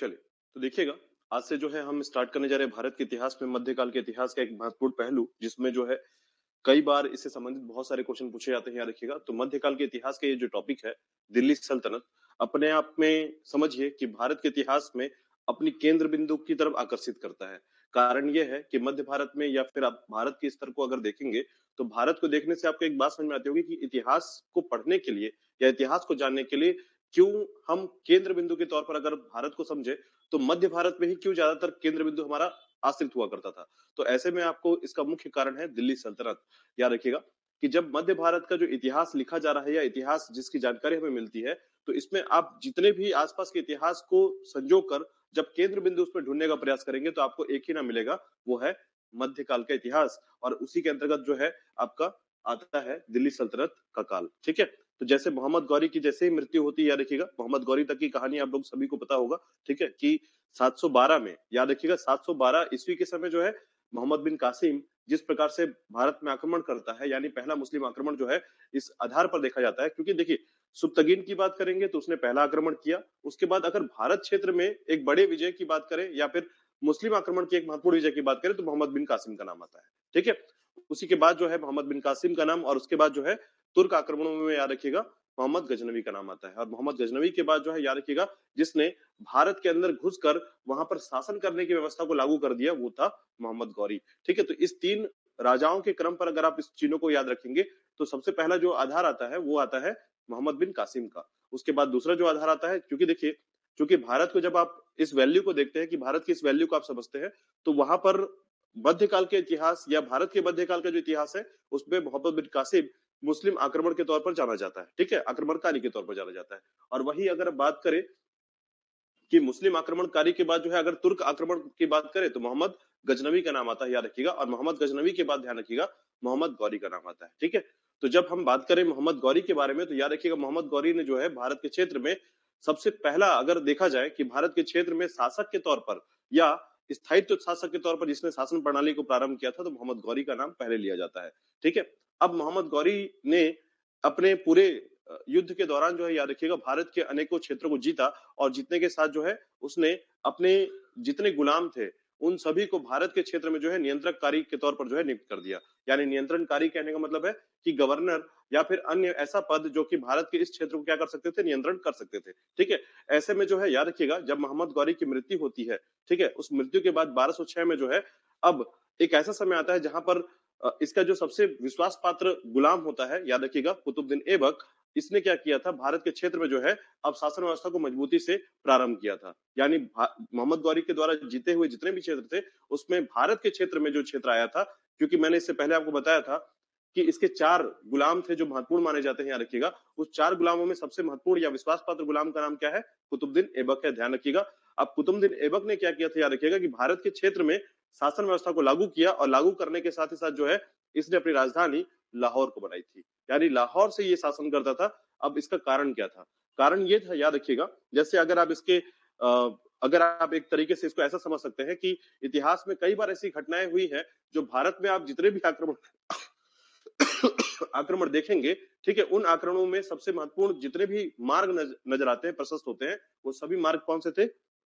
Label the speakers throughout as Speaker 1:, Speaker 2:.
Speaker 1: चलिए, तो देखिएगा, आज से जो है हम स्टार्ट करने जा रहे हैं भारत के इतिहास में मध्यकाल के इतिहास का एक महत्वपूर्ण पहलू, जिसमें जो है कई बार इससे संबंधित बहुत सारे क्वेश्चन पूछे जाते हैं। याद रखिएगा, तो मध्यकाल के इतिहास का ये जो टॉपिक है, दिल्ली सल्तनत, अपने आप में समझिए कि भारत के इतिहास में अपनी केंद्र बिंदु की तरफ आकर्षित करता है। कारण ये है कि मध्य भारत में या फिर आप भारत के स्तर को अगर देखेंगे, तो भारत को देखने से आपको एक बात समझ में आती होगी कि इतिहास को पढ़ने के लिए या इतिहास को जानने के लिए क्यों हम केंद्र बिंदु के तौर पर अगर भारत को समझे, तो मध्य भारत में ही क्यों ज्यादातर केंद्र बिंदु हमारा आश्रित हुआ करता था। तो ऐसे में आपको इसका मुख्य कारण है दिल्ली सल्तनत। याद रखिएगा कि जब मध्य भारत का जो इतिहास लिखा जा रहा है या इतिहास जिसकी जानकारी हमें मिलती है, तो इसमें आप जितने भी आसपास के इतिहास को संजो कर जब केंद्र बिंदु उसमें ढूंढने का प्रयास करेंगे, तो आपको एक ही नाम मिलेगा, वो है मध्यकाल का इतिहास। और उसी के अंतर्गत जो है आपका आता है दिल्ली सल्तनत का काल। ठीक है, तो जैसे मोहम्मद गौरी की जैसे ही मृत्यु होती है, याद रखिएगा मोहम्मद गौरी तक की कहानी आप लोग सभी को पता होगा। ठीक है, कि 712 में, याद रखिएगा 712 ईस्वी के समय जो है मोहम्मद बिन कासिम जिस प्रकार से भारत में आक्रमण करता है, यानी पहला मुस्लिम आक्रमण जो है इस आधार पर देखा जाता है, क्योंकि देखिए सुप्तगीन की बात करेंगे तो उसने पहला आक्रमण किया। उसके बाद अगर भारत क्षेत्र में एक बड़े विजय की बात करें या फिर मुस्लिम आक्रमण की एक महत्वपूर्ण विजय की बात करें, तो मोहम्मद बिन कासिम का नाम आता है। ठीक है, उसी के बाद जो है मोहम्मद बिन कासिम का नाम, और उसके बाद जो है तुर्क आक्रमणों में याद रखिएगा मोहम्मद गजनवी का नाम आता है। और मोहम्मद गजनवी के बाद जो है याद रखिएगा जिसने भारत के अंदर घुसकर वहां पर शासन करने की व्यवस्था को लागू कर दिया, वो था मोहम्मद गौरी। ठीक है, तो इस तीन राजाओं के क्रम पर अगर आप इस चीनों को याद रखेंगे, तो सबसे पहला जो आधार आता है वो आता है मोहम्मद बिन कासिम का। उसके बाद दूसरा जो आधार आता है, क्योंकि देखिए क्योंकि भारत को जब आप इस वैल्यू को देखते हैं कि भारत की इस वैल्यू को आप समझते हैं, तो वहां पर मध्यकाल के इतिहास या भारत के मध्यकाल का जो इतिहास है, उसमें मोहम्मद बिन कासिम मुस्लिम आक्रमण के तौर पर जाना जाता है। ठीक है, आक्रमणकारी के तौर पर जाना जाता है। और वही अगर बात करें कि मुस्लिम आक्रमणकारी के बाद जो है अगर तुर्क आक्रमण की बात करें, तो मोहम्मद गजनवी का नाम आता है, याद रखिएगा। और मोहम्मद गजनवी के बाद ध्यान रखिएगा मोहम्मद गौरी का नाम आता है। ठीक है, तो जब हम बात करें मोहम्मद गौरी के बारे में, तो याद रखिएगा मोहम्मद गौरी ने जो है भारत के क्षेत्र में सबसे पहला, अगर देखा जाए कि भारत के क्षेत्र में शासक के तौर पर या स्थायित्व शासक के तौर पर जिसने शासन प्रणाली को प्रारंभ किया था, तो मोहम्मद गौरी का नाम पहले लिया जाता है। ठीक है, अब मोहम्मद गौरी ने अपने पूरे युद्ध के दौरान जो है याद रखिएगा भारत के अनेकों क्षेत्रों को जीता, और जीतने के साथ जो है उसने अपने जितने गुलाम थे उन सभी को भारत के क्षेत्र में जो है नियंत्रककारी के तौर पर जो है नियुक्त कर दिया। यानी नियंत्रणकारी कहने का मतलब है कि गवर्नर या फिर अन्य ऐसा पद जो कि भारत के इस क्षेत्र को क्या कर सकते थे, नियंत्रण कर सकते थे। ठीक है, ऐसे में जो है याद रखिएगा जब मोहम्मद गौरी की मृत्यु होती है, ठीक है, उस मृत्यु के बाद 1206 में जो है अब एक ऐसा समय आता है जहां पर इसका जो सबसे विश्वास पात्र गुलाम होता है, याद रखिएगा कुतुबुद्दीन ऐबक, इसने क्या किया था, भारत के क्षेत्र में जो है अब शासन व्यवस्था को मजबूती से प्रारंभ किया था। यानी मोहम्मद गौरी के द्वारा जीते हुए जितने भी क्षेत्र थे, उसमें भारत के क्षेत्र में जो क्षेत्र आया था, क्योंकि मैंने इससे पहले आपको बताया था कि इसके 4 गुलाम थे जो महत्वपूर्ण माने जाते हैं, याद रखिएगा। उस 4 गुलामों में सबसे महत्वपूर्ण या विश्वास पात्र गुलाम का नाम क्या है, कुतुबुद्दीन ऐबक है, ध्यान रखिएगा। अब कुतुबुद्दीन ऐबक ने क्या किया था, याद रखिएगा कि भारत के क्षेत्र में शासन व्यवस्था को लागू किया, और लागू करने के साथ ही साथ जो है इसने अपनी राजधानी लाहौर को बनाई थी। यानी लाहौर से ये शासन करता था। अब इसका कारण क्या था, कारण ये था, याद रखिएगा, जैसे अगर आप इसके अगर आप एक तरीके से इसको ऐसा समझ सकते हैं कि इतिहास में कई बार ऐसी घटनाएं हुई हैं जो भारत में आप जितने भी आक्रमण आक्रमण देखेंगे, ठीक है, उन आक्रमणों में सबसे महत्वपूर्ण जितने भी मार्ग नजर आते हैं, प्रशस्त होते हैं, वो सभी मार्ग कौन से थे,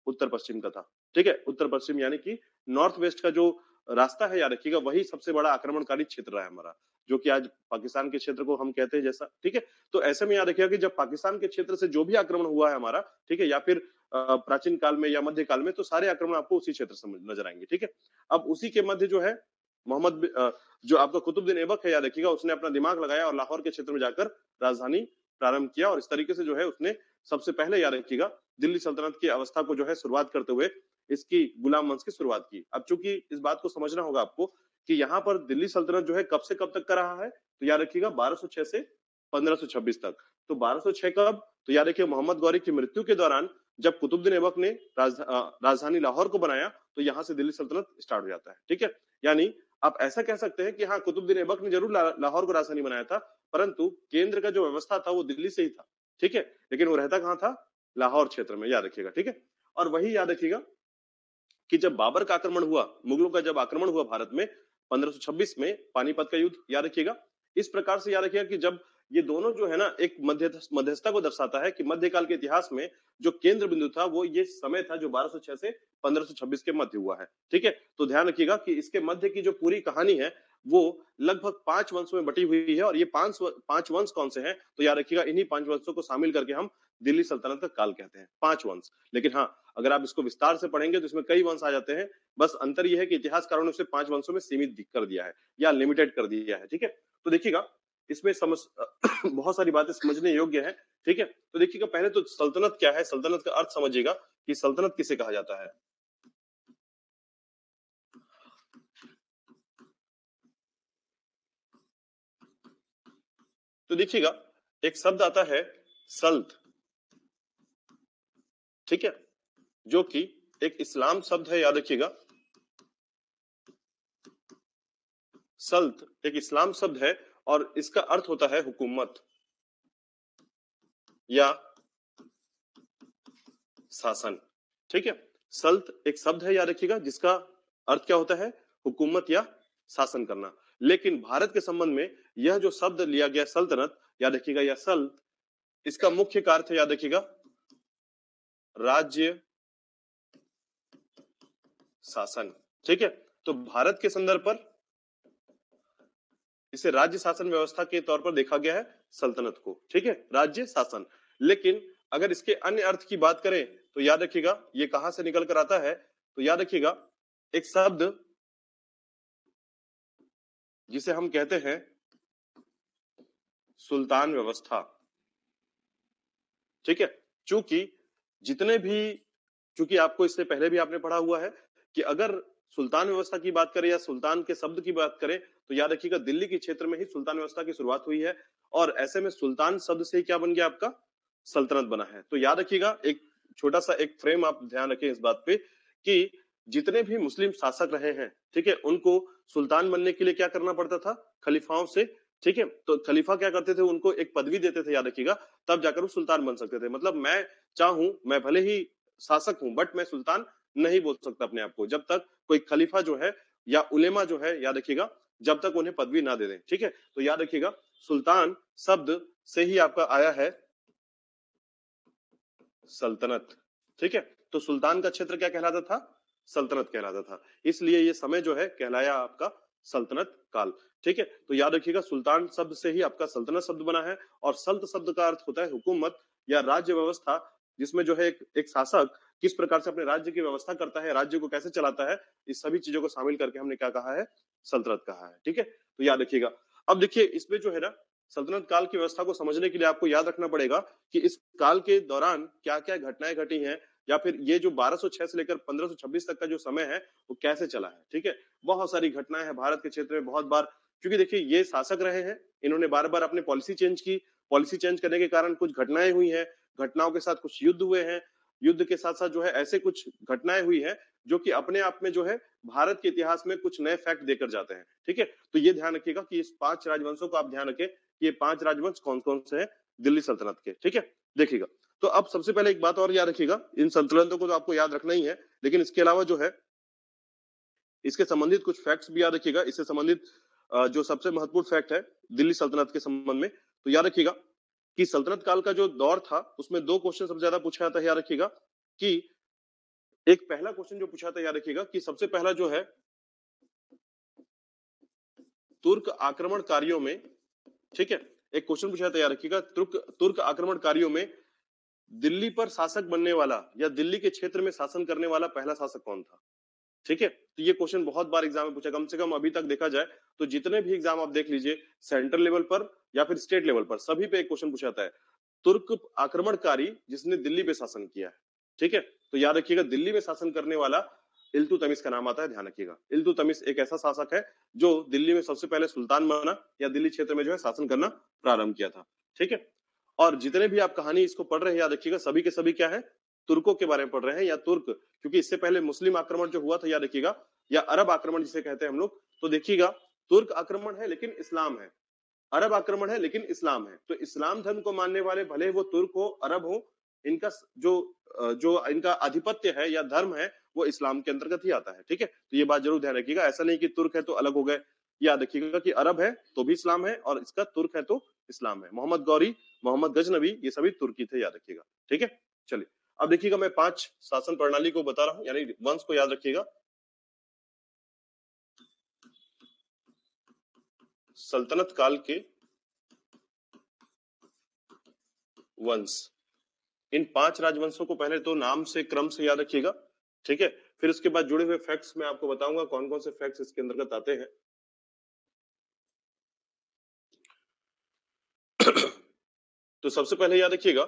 Speaker 1: उत्तर पश्चिम का था। ठीक है, उत्तर पश्चिम यानी कि नॉर्थ वेस्ट का जो रास्ता है, याद रखिएगा, वही सबसे बड़ा आक्रमणकारी क्षेत्र रहा है हमारा, जो कि आज पाकिस्तान के क्षेत्र को हम कहते हैं जैसा। ठीक है, तो ऐसे में याद रखिएगा कि जब पाकिस्तान के क्षेत्र से जो भी आक्रमण हुआ है हमारा, ठीक है, या फिर प्राचीन काल में या मध्य काल में, तो सारे आक्रमण आपको उसी क्षेत्र से नजर आएंगे। ठीक है, अब उसी के मध्य जो है जो आपका कुतुबुद्दीन ऐबक है, याद रखिएगा, उसने अपना दिमाग लगाया और लाहौर के क्षेत्र में जाकर राजधानी प्रारंभ किया, और इस तरीके से जो है उसने सबसे पहले, याद रखिएगा, दिल्ली सल्तनत की अवस्था को जो है शुरुआत करते हुए इसकी गुलाम वंश की शुरुआत की। अब चूंकि इस बात को समझना होगा आपको कि यहाँ पर दिल्ली सल्तनत जो है कब से कब तक का रहा है, तो याद रखिएगा 1206 से 1526 तक। तो 1206 कब, तो याद रखिए मोहम्मद गौरी की मृत्यु के दौरान जब कुतुबुद्दीन ऐबक ने राजधानी लाहौर को बनाया, तो यहाँ से दिल्ली सल्तनत स्टार्ट हो जाता है। ठीक है, यानी आप ऐसा कह सकते हैं कि हाँ, कुतुबुद्दीन ऐबक ने जरूर लाहौर को राजधानी बनाया था, परंतु केंद्र का जो व्यवस्था था वो दिल्ली से ही था। ठीक है, लेकिन वो रहता कहाँ था, लाहौर क्षेत्र में, याद रखिएगा। ठीक है, और वही याद रखिएगा कि जब बाबर का आक्रमण हुआ, मुगलों का जब आक्रमण हुआ भारत में 1526 में, पानीपत का युद्ध, याद रखिएगा, इस प्रकार से याद रखिएगा कि जब ये दोनों जो है ना एक मध्यस्थता को दर्शाता है कि मध्यकाल के इतिहास में जो केंद्र बिंदु था वो ये समय था जो 1206 से 1526 के मध्य हुआ है। ठीक है, तो ध्यान रखिएगा कि इसके मध्य की जो पूरी कहानी है वो लगभग 5 वंशों में बटी हुई है, और ये 5 वंश कौन से हैं, तो याद रखिएगा इन्हीं 5 वंशों को शामिल करके हम दिल्ली सल्तनत का काल कहते हैं, 5 वंश। लेकिन हाँ, अगर आप इसको विस्तार से पढ़ेंगे तो इसमें कई वंश आ जाते हैं। बस अंतर यह है कि इतिहासकारों ने उसे 5 वंशों में सीमित कर दिया है या लिमिटेड कर दिया है। ठीक है, तो देखिएगा इसमें बहुत सारी बातें समझने योग्य है। ठीक है, तो देखिएगा पहले तो सल्तनत क्या है, सल्तनत का अर्थ समझिएगा कि सल्तनत किसे कहा जाता है। तो देखिएगा एक शब्द आता है सल्त, ठीक है, जो कि एक इस्लाम शब्द है, याद रखिएगा। सल्त एक इस्लाम शब्द है और इसका अर्थ होता है हुकूमत या शासन। ठीक है, सल्त एक शब्द है, याद रखिएगा, जिसका अर्थ क्या होता है, हुकूमत या शासन करना। लेकिन भारत के संबंध में यह जो शब्द लिया गया सल्तनत, याद रखिएगा, या सल्त, इसका मुख्य कार्य है, याद रखिएगा, राज्य शासन। ठीक है, तो भारत के संदर्भ पर इसे राज्य शासन व्यवस्था के तौर पर देखा गया है सल्तनत को। ठीक है, राज्य शासन। लेकिन अगर इसके अन्य अर्थ की बात करें तो याद रखिएगा ये कहां से निकल कर आता है, तो याद रखिएगा एक शब्द जिसे हम कहते हैं सुल्तान व्यवस्था। ठीक है, चूंकि जितने भी, चूंकि आपको इससे पहले भी आपने पढ़ा हुआ है कि अगर सुल्तान व्यवस्था की बात करें या सुल्तान के शब्द की बात करें तो याद रखिएगा दिल्ली के क्षेत्र में ही सुल्तान व्यवस्था की शुरुआत हुई है, और ऐसे में सुल्तान शब्द से ही क्या बन गया, आपका सल्तनत बना है। तो याद रखिएगा एक छोटा सा एक फ्रेम आप ध्यान रखें इस बात पे कि जितने भी मुस्लिम शासक रहे हैं, ठीक है, उनको सुल्तान बनने के लिए क्या करना पड़ता था, खलीफाओं से। ठीक है, तो खलीफा क्या करते थे, उनको एक पदवी देते थे, याद रखिएगा, तब जाकर वो सुल्तान बन सकते थे। मतलब मैं चाहूं, मैं भले ही शासक हूं बट मैं सुल्तान नहीं बोल सकता अपने आप को, जब तक कोई खलीफा जो है या उलेमा जो है, याद रखिएगा, जब तक उन्हें पदवी ना दे दें। ठीक है, तो याद रखिएगा सुल्तान शब्द से ही आपका आया है सल्तनत। ठीक है, तो सुल्तान का क्षेत्र क्या कहलाता था, सल्तनत कहलाता था, इसलिए ये समय जो है कहलाया आपका सल्तनत काल। ठीक है, तो याद रखिएगा सुल्तान शब्द से ही आपका सल्तनत शब्द बना है, और सल्त शब्द का अर्थ होता है हुकूमत या राज्य व्यवस्था, जिसमें जो है एक शासक किस प्रकार से अपने राज्य की व्यवस्था करता है, राज्य को कैसे चलाता है, इस सभी चीजों को शामिल करके हमने क्या कहा है, सल्तनत कहा है। ठीक है, तो याद रखिएगा। अब देखिए इसमें जो है ना सल्तनत काल की व्यवस्था को समझने के लिए आपको याद रखना पड़ेगा कि इस काल के दौरान क्या क्या घटनाएं घटी हैं, या फिर ये जो 1206 से लेकर 1526 तक का जो समय है वो कैसे चला है। ठीक है, बहुत सारी घटनाएं हैं भारत के क्षेत्र में, बहुत बार, क्योंकि देखिए ये शासक रहे हैं, इन्होंने बार बार अपनी पॉलिसी चेंज की, पॉलिसी चेंज करने के कारण कुछ घटनाएं हुई हैं, घटनाओं के साथ कुछ युद्ध हुए हैं, युद्ध के साथ साथ जो है ऐसे कुछ घटनाएं हुई हैं जो कि अपने आप में जो है भारत के इतिहास में कुछ नए फैक्ट देकर जाते हैं। ठीक है, तो ये ध्यान रखिएगा कि इस 5 राजवंशों को आप ध्यान रखें, ये 5 राजवंश कौन कौन से हैं दिल्ली सल्तनत के। ठीक है, देखिएगा, तो अब सबसे पहले एक बात और याद रखिएगा, इन सल्तनतों को तो आपको याद रखना ही है, लेकिन इसके अलावा जो है इसके संबंधित कुछ फैक्ट्स भी याद रखिएगा। इससे संबंधित जो सबसे महत्वपूर्ण फैक्ट है दिल्ली सल्तनत के संबंध में, तो याद रखिएगा कि सल्तनत काल का जो दौर था उसमें 2 क्वेश्चन सबसे ज्यादा पूछा जाता है, याद रखिएगा कि एक पहला क्वेश्चन जो पूछा था, याद रखिएगा कि सबसे पहला जो है तुर्क आक्रमणकारियों में, ठीक है, एक क्वेश्चन पूछा था, याद रखिएगा, तुर्क आक्रमणकारियों में दिल्ली पर शासक बनने वाला या दिल्ली के क्षेत्र में शासन करने वाला पहला शासक कौन था। ठीक है, तो ये क्वेश्चन बहुत बार एग्जाम में पूछा, कम से कम अभी तक देखा जाए तो जितने भी एग्जाम आप देख लीजिए, सेंट्रल लेवल पर या फिर स्टेट लेवल पर, सभी पे एक क्वेश्चन पूछा जाता है, तुर्क आक्रमणकारी जिसने दिल्ली पे शासन किया है। ठीक है, तो याद रखिएगा दिल्ली में शासन करने वाला इल्तुतमिश का नाम आता है, ध्यान रखिएगा। इल्तुतमिश एक ऐसा शासक है जो दिल्ली में सबसे पहले सुल्तान बना या दिल्ली क्षेत्र में जो है शासन करना प्रारंभ किया था। ठीक है, और जितने भी आप कहानी इसको पढ़ रहे हैं, याद रखिएगा सभी के सभी क्या है, तुर्कों के बारे में पढ़ रहे हैं, या तुर्क, क्योंकि इससे पहले मुस्लिम आक्रमण जो हुआ था, याद रखिएगा, या अरब आक्रमण जिसे कहते हैं हम लोग, तो देखिएगा तुर्क आक्रमण है लेकिन इस्लाम है, अरब आक्रमण है लेकिन इस्लाम है। तो इस्लाम धर्म को मानने वाले, भले वो तुर्क हो अरब हो, इनका जो इनका आधिपत्य है या धर्म है वो इस्लाम के अंतर्गत ही आता है। ठीक है, तो ये बात जरूर ध्यान रखिएगा, ऐसा नहीं कि तुर्क है तो अलग हो गए, याद रखिएगा कि अरब है तो भी इस्लाम है और इसका तुर्क है तो इस्लाम है। मोहम्मद गौरी, मोहम्मद गजनबी, ये सभी तुर्की थे, याद रखिएगा। ठीक है, चलिए अब देखिएगा, मैं 5 शासन प्रणाली को बता रहा हूं, यानी वंश को याद रखिएगा। सल्तनत काल के वंश, इन 5 राजवंशों को पहले तो नाम से, क्रम से याद रखिएगा। ठीक है, फिर उसके बाद जुड़े हुए फैक्ट्स मैं आपको बताऊंगा, कौन कौन से फैक्ट्स इसके अंतर्गत आते हैं। तो सबसे पहले याद रखिएगा,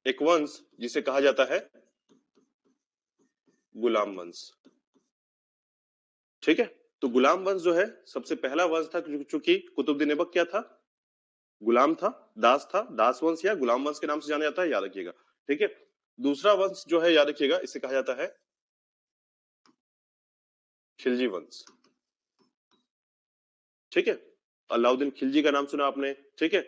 Speaker 1: एक वंश जिसे कहा जाता है गुलाम वंश। ठीक है, तो गुलाम वंश जो है सबसे पहला वंश था, चूंकि कुतुबुद्दीन ऐबक क्या था, गुलाम था, दास था, दास वंश या गुलाम वंश के नाम से जाना जाता है, याद रखिएगा। ठीक है, दूसरा वंश जो है याद रखिएगा, इसे कहा जाता है खिलजी वंश। ठीक है, अलाउद्दीन खिलजी का नाम सुना आपने। ठीक है,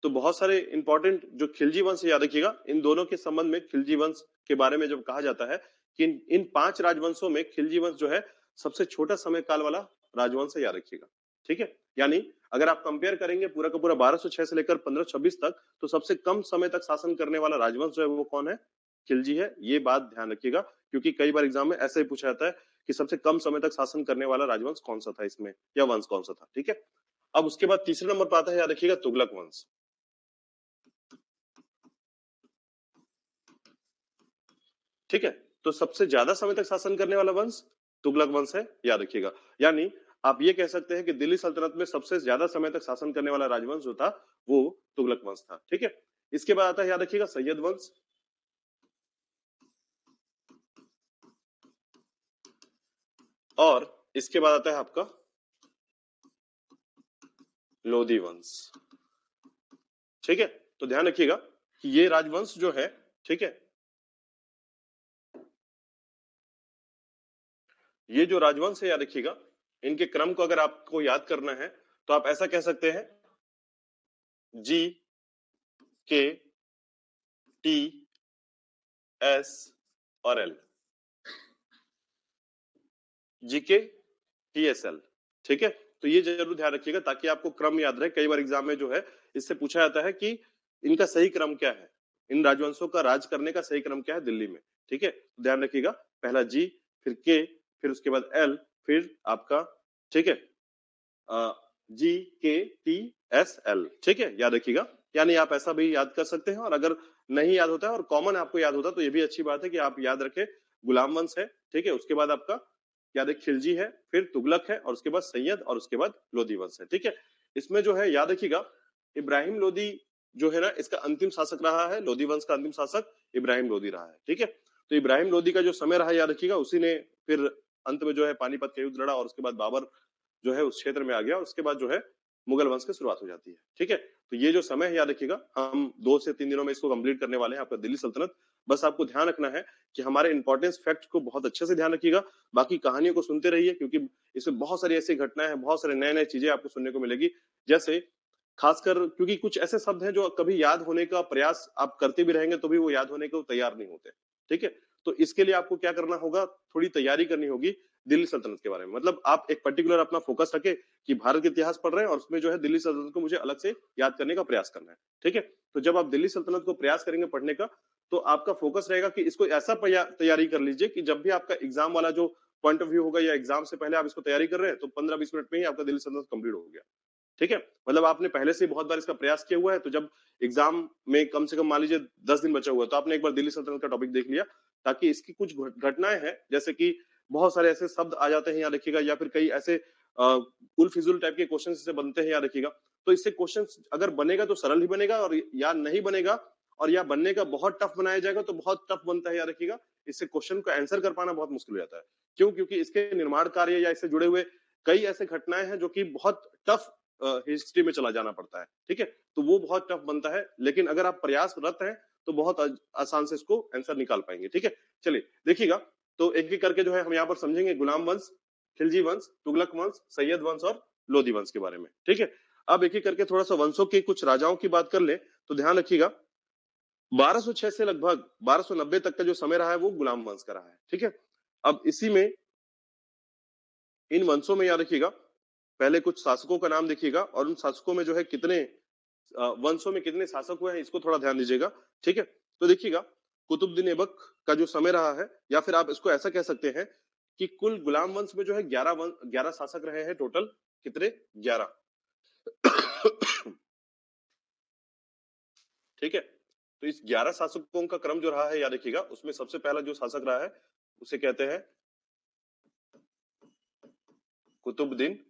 Speaker 1: तो बहुत सारे इंपॉर्टेंट जो खिलजी वंश याद रखिएगा, इन दोनों के संबंध में खिलजी वंश के बारे में जब कहा जाता है कि इन 5 राजवंशों में खिलजी वंश जो है सबसे छोटा समय काल वाला राजवंश है, याद रखिएगा। ठीक है, यानी अगर आप कंपेयर करेंगे पूरा का पूरा 1206 से लेकर 1526 तक, तो सबसे कम समय तक शासन करने वाला राजवंश जो है वो कौन है, खिलजी है। ये बात ध्यान रखिएगा, क्योंकि कई बार एग्जाम में ऐसे ही पूछा जाता है कि सबसे कम समय तक शासन करने वाला राजवंश कौन सा था इसमें, या वंश कौन सा था। ठीक है, अब उसके बाद तीसरे नंबर पर आता है, याद रखिएगा, तुगलक वंश। ठीक है, तो सबसे ज्यादा समय तक शासन करने वाला वंश तुगलक वंश है, याद रखिएगा। यानी आप ये कह सकते हैं कि दिल्ली सल्तनत में सबसे ज्यादा समय तक शासन करने वाला राजवंश जो था वो तुगलक वंश था। ठीक है, इसके बाद आता है, याद रखिएगा, सैयद वंश। और इसके बाद आता है आपका लोधी वंश। ठीक है, तो ध्यान रखिएगा कि ये राजवंश जो है, ठीक है, ये जो राजवंश है, याद रखिएगा, इनके क्रम को अगर आपको याद करना है तो आप ऐसा कह सकते हैं, जी के टी एस और L, GK T S L. ठीक है, तो ये जरूर ध्यान रखिएगा ताकि आपको क्रम याद रहे। कई बार एग्जाम में जो है इससे पूछा जाता है कि इनका सही क्रम क्या है, इन राजवंशों का राज करने का सही क्रम क्या है दिल्ली में। ठीक है, ध्यान रखिएगा, पहला जी, फिर के, फिर उसके बाद एल, फिर आपका, ठीक है, जी के टी एस एल। ठीक है, याद रखिएगा, यानी आप ऐसा भी याद कर सकते हैं, और अगर नहीं याद होता है और कॉमन आपको याद होता है तो ये भी अच्छी बात है कि आप याद रखें, गुलाम वंश है। ठीक है, उसके बाद आपका याद है खिलजी है, फिर तुगलक है, और उसके बाद सैयद, और उसके बाद लोधी वंश है। ठीक है, इसमें जो है याद रखिएगा, इब्राहिम लोधी जो है ना, इसका अंतिम शासक रहा है, लोधी वंश का अंतिम शासक इब्राहिम लोधी रहा है। ठीक है, तो इब्राहिम लोधी का जो समय रहा, याद रखिएगा, उसी ने फिर अंत में जो है पानीपत का युद्ध लड़ा, और उसके बाद बाबर जो है उस क्षेत्र में आ गया, और उसके बाद जो है मुगल वंश की शुरुआत हो जाती है। ठीक है, तो ये जो समय है, याद रखिएगा, हम 2 से 3 दिनों में इसको कंप्लीट करने वाले हैं, आपका दिल्ली सल्तनत। बस आपको ध्यान रखना है कि हमारे इंपॉर्टेंस फैक्ट को बहुत अच्छे से ध्यान रखिएगा, बाकी कहानियों को सुनते रहिए, क्योंकि इसमें बहुत सारी ऐसी घटनाएं हैं, बहुत सारे नए नए चीजें आपको सुनने को मिलेगी। जैसे खासकर क्योंकि कुछ ऐसे शब्द हैं जो कभी याद होने का प्रयास आप करते भी रहेंगे तो भी वो याद होने को तैयार नहीं होते। ठीक है, तो इसके लिए आपको क्या करना होगा, थोड़ी तैयारी करनी होगी दिल्ली सल्तनत के बारे में। मतलब आप एक पर्टिकुलर अपना फोकस रखे कि भारत के इतिहास पढ़ रहे हैं और उसमें जो है दिल्ली सल्तनत को मुझे अलग से याद करने का प्रयास करना है। ठीक है, तो जब आप दिल्ली सल्तनत को प्रयास करेंगे पढ़ने का, तो आपका फोकस रहेगा कि इसको ऐसा तैयारी कर लीजिए कि जब भी आपका एग्जाम वाला जो पॉइंट ऑफ व्यू होगा, या एग्जाम से पहले आप इसको तैयारी कर रहे हैं, तो 15-20 मिनट में ही आपका दिल्ली सल्तनत कंप्लीट हो गया। ठीक है, मतलब आपने पहले से बहुत बार इसका प्रयास किया हुआ है, तो जब एग्जाम में कम से कम मान लीजिए 10 दिन बचा हुआ है, तो आपने एक बार दिल्ली सल्तनत का टॉपिक देख लिया, ताकि इसकी कुछ घटनाएं हैं, जैसे कि बहुत सारे ऐसे शब्द आ जाते हैं, याद रखिएगा, या फिर कई ऐसे उल फिजुल टाइप के क्वेश्चन इससे बनते हैं, याद रखिएगा। तो इससे क्वेश्चन अगर बनेगा तो सरल ही बनेगा, और या नहीं बनेगा, और या बनने का बहुत टफ बनाया जाएगा तो बहुत टफ बनता है, याद रखिएगा। इससे क्वेश्चन को आंसर कर पाना बहुत मुश्किल हो जाता है। क्यों? क्योंकि इसके निर्माण कार्य या इससे जुड़े हुए कई ऐसे घटनाएं हैं जो कि बहुत टफ हिस्ट्री में चला जाना पड़ता है। ठीक है, तो वो बहुत टफ बनता है, लेकिन अगर आप प्रयासरत हैं तो बहुत आसान से इसको आंसर निकाल पाएंगे। ठीक है, चलिए देखिएगा, तो एक एक करके जो है हम यहाँ पर समझेंगे गुलाम वंश, खिलजी वंश, तुगलक वंश, सैयद वंश और लोधी वंश के बारे में। ठीक है, अब एक एक करके थोड़ा सा वंशों के कुछ राजाओं की बात कर ले, तो ध्यान रखिएगा, 1206 से लगभग 1290 तक का जो समय रहा है वो गुलाम वंश का रहा है। ठीक है, अब इसी में इन वंशों में याद रखिएगा पहले कुछ शासकों का नाम देखिएगा और उन शासकों में जो है कितने वंशों में कितने शासक हुए हैं इसको थोड़ा ध्यान दीजिएगा। ठीक है, तो देखिएगा कुतुबुद्दीन ऐबक का जो समय रहा है, या फिर आप इसको ऐसा कह सकते हैं कि कुल गुलाम वंश में जो है 11 शासक रहे हैं टोटल। कितने? 11। ठीक है, तो इस 11 शासकों का क्रम जो रहा है याद रखिएगा, उसमें सबसे पहला जो शासक रहा है उसे कहते हैं कुतुबुद्दीन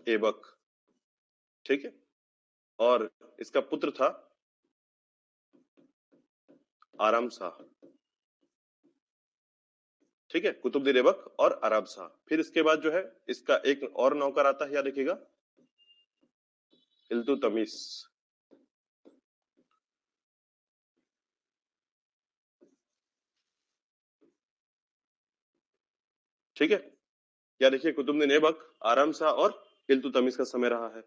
Speaker 1: ऐबक। ठीक है, और इसका पुत्र था आराम शाह। ठीक है, कुतुबुद्दीन ऐबक और आराम शाह। फिर इसके बाद जो है इसका एक और नौकर आता है, याद रखिएगा, इल्तुतमिश। ठीक है, या देखिए कुतुबुद्दीन ऐबक, आराम शाह और इल्तुतमिश का समय रहा है।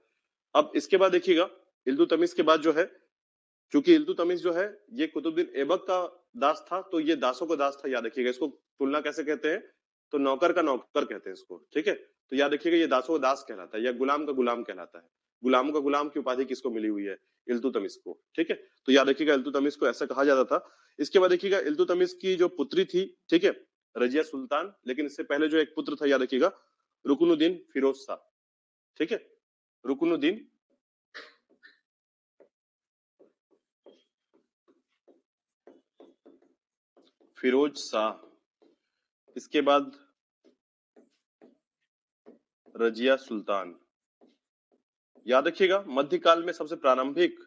Speaker 1: अब इसके बाद देखिएगा इल्तुतमिश के बाद जो है, क्योंकि इल्तुतमिश जो है ये कुतुबुद्दीन ऐबक का दास था, तो ये दासों का दास था। याद रखिएगा, इसको तुलना कैसे कहते हैं, तो नौकर का नौकर कहते हैं इसको। ठीक है, तो याद रखिएगा ये दासों का दास कहलाता है या गुलाम का गुलाम कहलाता है। गुलाम का गुलाम की उपाधि किसको मिली हुई है? इल्तुतमिश को। ठीक है, तो याद रखिएगा इल्तुतमिश को ऐसा कहा जाता था। इसके बाद देखिएगा इल्तुतमिश की जो पुत्री थी, ठीक है, रजिया सुल्तान, लेकिन इससे पहले जो एक पुत्र था याद रखिएगा, रुकनुद्दीन फिरोज शाह। ठीक है, रुकनुद्दीन फिरोज शाह। इसके बाद रजिया सुल्तान। याद रखिएगा मध्यकाल में सबसे प्रारंभिक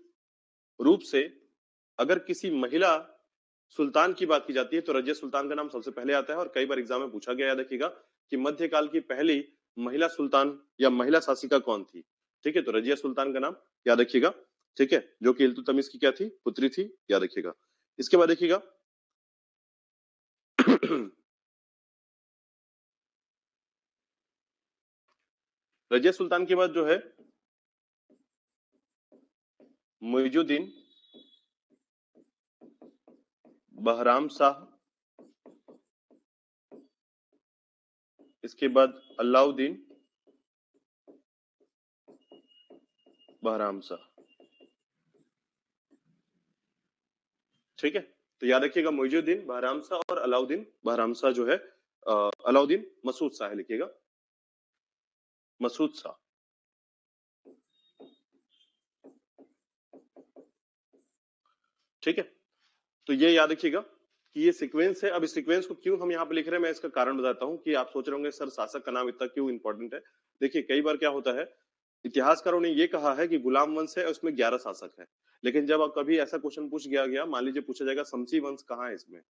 Speaker 1: रूप से अगर किसी महिला सुल्तान की बात की जाती है तो रजिया सुल्तान का नाम सबसे पहले आता है, और कई बार एग्जाम में पूछा गया। याद रखिएगा कि मध्यकाल की पहली महिला सुल्तान या महिला शासिका कौन थी? ठीक है, तो रजिया सुल्तान का नाम याद रखिएगा। ठीक है, जो कि इल्तुतमिश की क्या थी? पुत्री थी। याद रखिएगा। इसके बाद देखिएगा रजिया सुल्तान के बाद जो है मुइजुद्दीन बहराम शाह। इसके बाद अलाउद्दीन बहराम शाह। ठीक है, तो याद रखिएगा मुइजुद्दीन बहराम शाह और अलाउद्दीन बहराम शाह जो है अलाउद्दीन मसूद शाह लिखिएगा, मसूद शाह। ठीक है, तो ये याद रखिएगा कि ये सीक्वेंस है। अब इस सीक्वेंस को क्यों हम यहाँ पे लिख रहे हैं, मैं इसका कारण बताता हूँ कि आप सोच रहे होंगे सर शासक का नाम इतना क्यों इंपॉर्टेंट है। देखिए कई बार क्या होता है, इतिहासकारों ने ये कहा है कि गुलाम वंश है, उसमें 11 शासक है, लेकिन जब आप कभी ऐसा क्वेश्चन पूछ गया, मान लीजिए पूछा जाएगा शमसी वंश कहाँ है इसमें,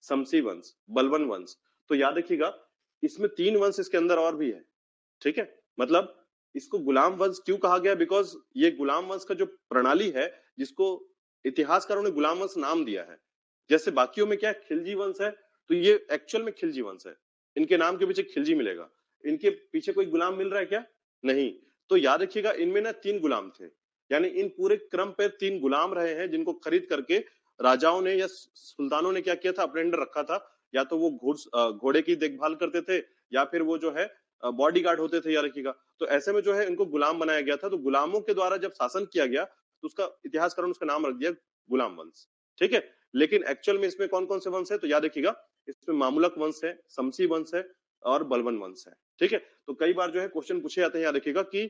Speaker 1: शमसी वंश, बलबन वंश, तो याद रखिएगा इसमें 3 वंश इसके अंदर और भी है। ठीक है, मतलब इसको गुलाम वंश क्यों कहा गया, बिकॉज ये गुलाम वंश का जो प्रणाली है जिसको इतिहासकारों ने गुलाम वंश नाम दिया है। जैसे बाकियों में क्या खिलजी वंश है, तो ये एक्चुअल में खिलजी वंश है, इनके नाम के पीछे खिलजी मिलेगा। इनके पीछे कोई गुलाम मिल रहा है क्या? नहीं। तो याद रखिएगा इनमें ना 3 गुलाम थे, यानी इन पूरे क्रम पे 3 गुलाम रहे हैं जिनको खरीद करके राजाओं ने या सुल्तानों ने क्या किया था, अपने अंडर रखा था। या तो वो घोड़े की देखभाल करते थे, या फिर वो जो है बॉडी गार्ड होते थे। याद रखिएगा, तो ऐसे में जो है इनको गुलाम बनाया गया था। तो गुलामों के द्वारा जब शासन किया गया तो उसका इतिहासकारों ने उसका नाम रख दिया गुलाम वंश। ठीक है, लेकिन एक्चुअल में इसमें कौन कौन से वंश है, तो याद रखिएगा इसमें मामूलक वंश है, शमसी वंश है और बलबन वंश है। ठीक है, तो कई बार जो है क्वेश्चन पूछे जाते हैं, याद रखिएगा कि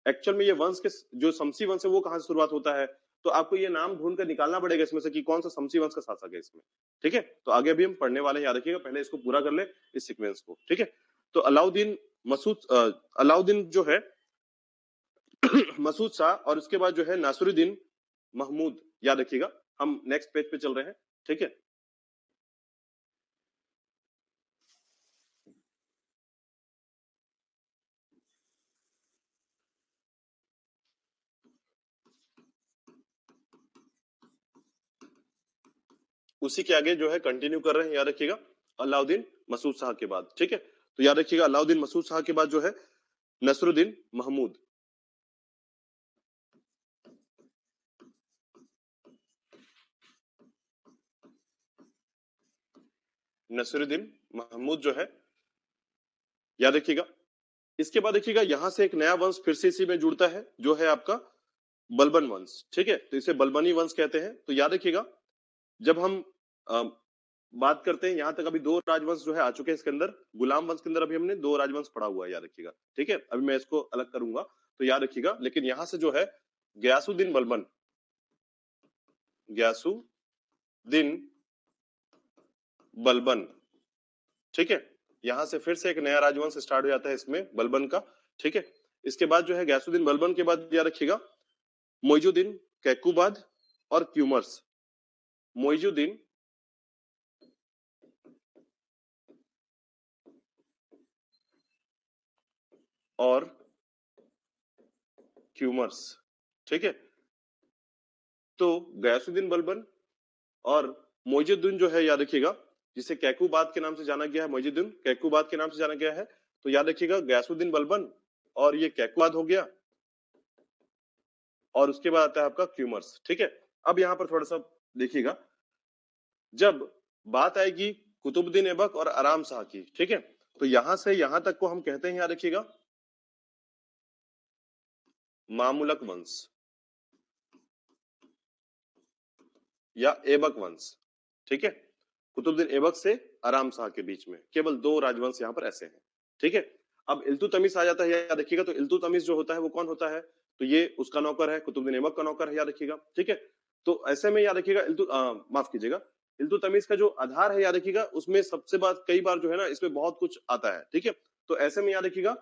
Speaker 1: एक्चुअल में ये वंश के जो शमसी वंश है वो कहां से शुरुआत होता है, तो आपको ये नाम ढूंढ कर निकालना पड़ेगा इसमें से कि कौन सा शमसी वंश का शासक है इसमें। ठीक है, तो आगे भी हम पढ़ने वाले हैं, याद रखिएगा, पहले इसको पूरा कर ले इस सीक्वेंस को। ठीक है, तो अलाउद्दीन अलाउद्दीन जो है मसूद शाह, और उसके बाद जो है नासिरुद्दीन महमूद। याद रखिएगा, हम नेक्स्ट पेज पे चल रहे हैं। ठीक है, उसी के आगे जो है कंटिन्यू कर रहे हैं। याद रखिएगा अलाउद्दीन मसूद शाह के बाद। ठीक है, तो याद रखिएगा अलाउद्दीन मसूद शाह के बाद जो है नसरुद्दीन महमूद। नसरुद्दीन महमूद जो है याद रखिएगा। इसके बाद देखिएगा यहां से एक नया वंश फिर से इसी में जुड़ता है, जो है आपका बलबन वंश। ठीक है, तो इसे बलबनी वंश कहते हैं। तो याद रखिएगा, जब हम अ, बात करते हैं, यहां तक अभी दो राजवंश जो है आ चुके हैं इसके अंदर। गुलाम वंश के अंदर अभी हमने दो राजवंश पढ़ा हुआ है, याद रखिएगा। ठीक है, अभी मैं इसको अलग करूंगा तो याद रखिएगा। लेकिन यहां से जो है गयासुद्दीन बलबन, गयासुद्दीन बलबन, ठीक है, यहां से फिर से एक नया राजवंश स्टार्ट हो जाता है इसमें, बलबन का। ठीक है, इसके बाद जो है गयासुद्दीन बलबन के बाद याद रखिएगा मोइजुद्दीन कैकुबाद और क्यूमर्स। मोइजुद्दीन और क्यूमर्स। ठीक है, तो गयासुद्दीन बलबन और मोइजुद्दीन जो है, याद रखिएगा, जिसे कैकुबाद के नाम से जाना गया है, मोइजुद्दीन कैकुबाद के नाम से जाना गया है। तो याद रखिएगा गयासुद्दीन बलबन और ये कैकुबाद हो गया, और उसके बाद आता है आपका क्यूमर्स। ठीक है, अब यहां पर थोड़ा सा देखिएगा, जब बात आएगी कुतुबुद्दीन ऐबक और आराम शाह की, ठीक है, तो यहां से यहां तक को हम कहते हैं, याद रखिएगा, मामुलक वंश या ऐबक वंश। ठीक है, कुतुबुद्दीन ऐबक से आराम शाह के बीच में केवल दो राजवंश यहाँ पर ऐसे हैं। ठीक है, अब इल्तुतमिश आ जाता है, याद रखिएगा। तो इल्तुतमिश जो होता है वो कौन होता है, तो ये उसका नौकर है, कुतुबुद्दीन ऐबक का नौकर है, याद रखिएगा। ठीक है, तो ऐसे में याद रखिएगा माफ कीजिएगा, इल्तुतमिश का जो आधार है, याद रखिएगा, उसमें सबसे बात कई बार जो है ना, इसमें बहुत कुछ आता है। ठीक है, तो ऐसे में याद रखिएगा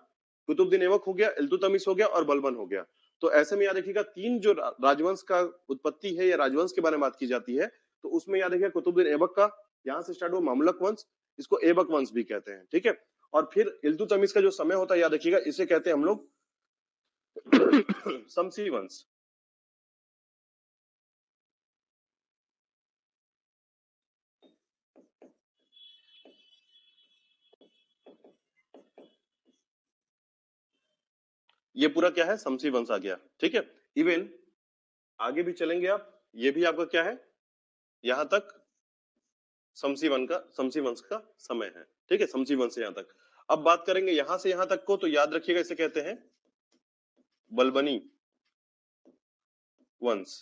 Speaker 1: कुतुबुद्दीन ऐबक हो गया, इल्तुतमिश हो गया और बलबन हो गया। तो ऐसे में याद रखिएगा तीन जो राजवंश का उत्पत्ति है या राजवंश के बारे में बात की जाती है, तो उसमें याद रखिएगा कुतुबुद्दीन ऐबक का यहाँ से स्टार्ट हुआ मामलक वंश, इसको ऐबक वंश भी कहते हैं। ठीक है, और फिर इल्तुतमिश का जो समय होता है, याद रखिएगा, इसे कहते हैं हम लोग शमसी वंश। ये पूरा क्या है, शमसी वंश आ गया। ठीक है, इवन आगे भी चलेंगे आप, ये भी आपका क्या है, यहां तक शमसी वंश का समय है। ठीक है, शमसी वंश से यहां तक। अब बात करेंगे यहां से यहां तक को, तो याद रखिएगा इसे कहते हैं बलबनी वंश।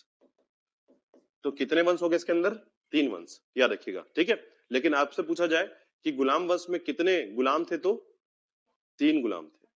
Speaker 1: तो कितने वंश हो गए इसके अंदर, तीन वंश, याद रखिएगा। ठीक है, लेकिन आपसे पूछा जाए कि गुलाम वंश में कितने गुलाम थे, तो तीन गुलाम थे।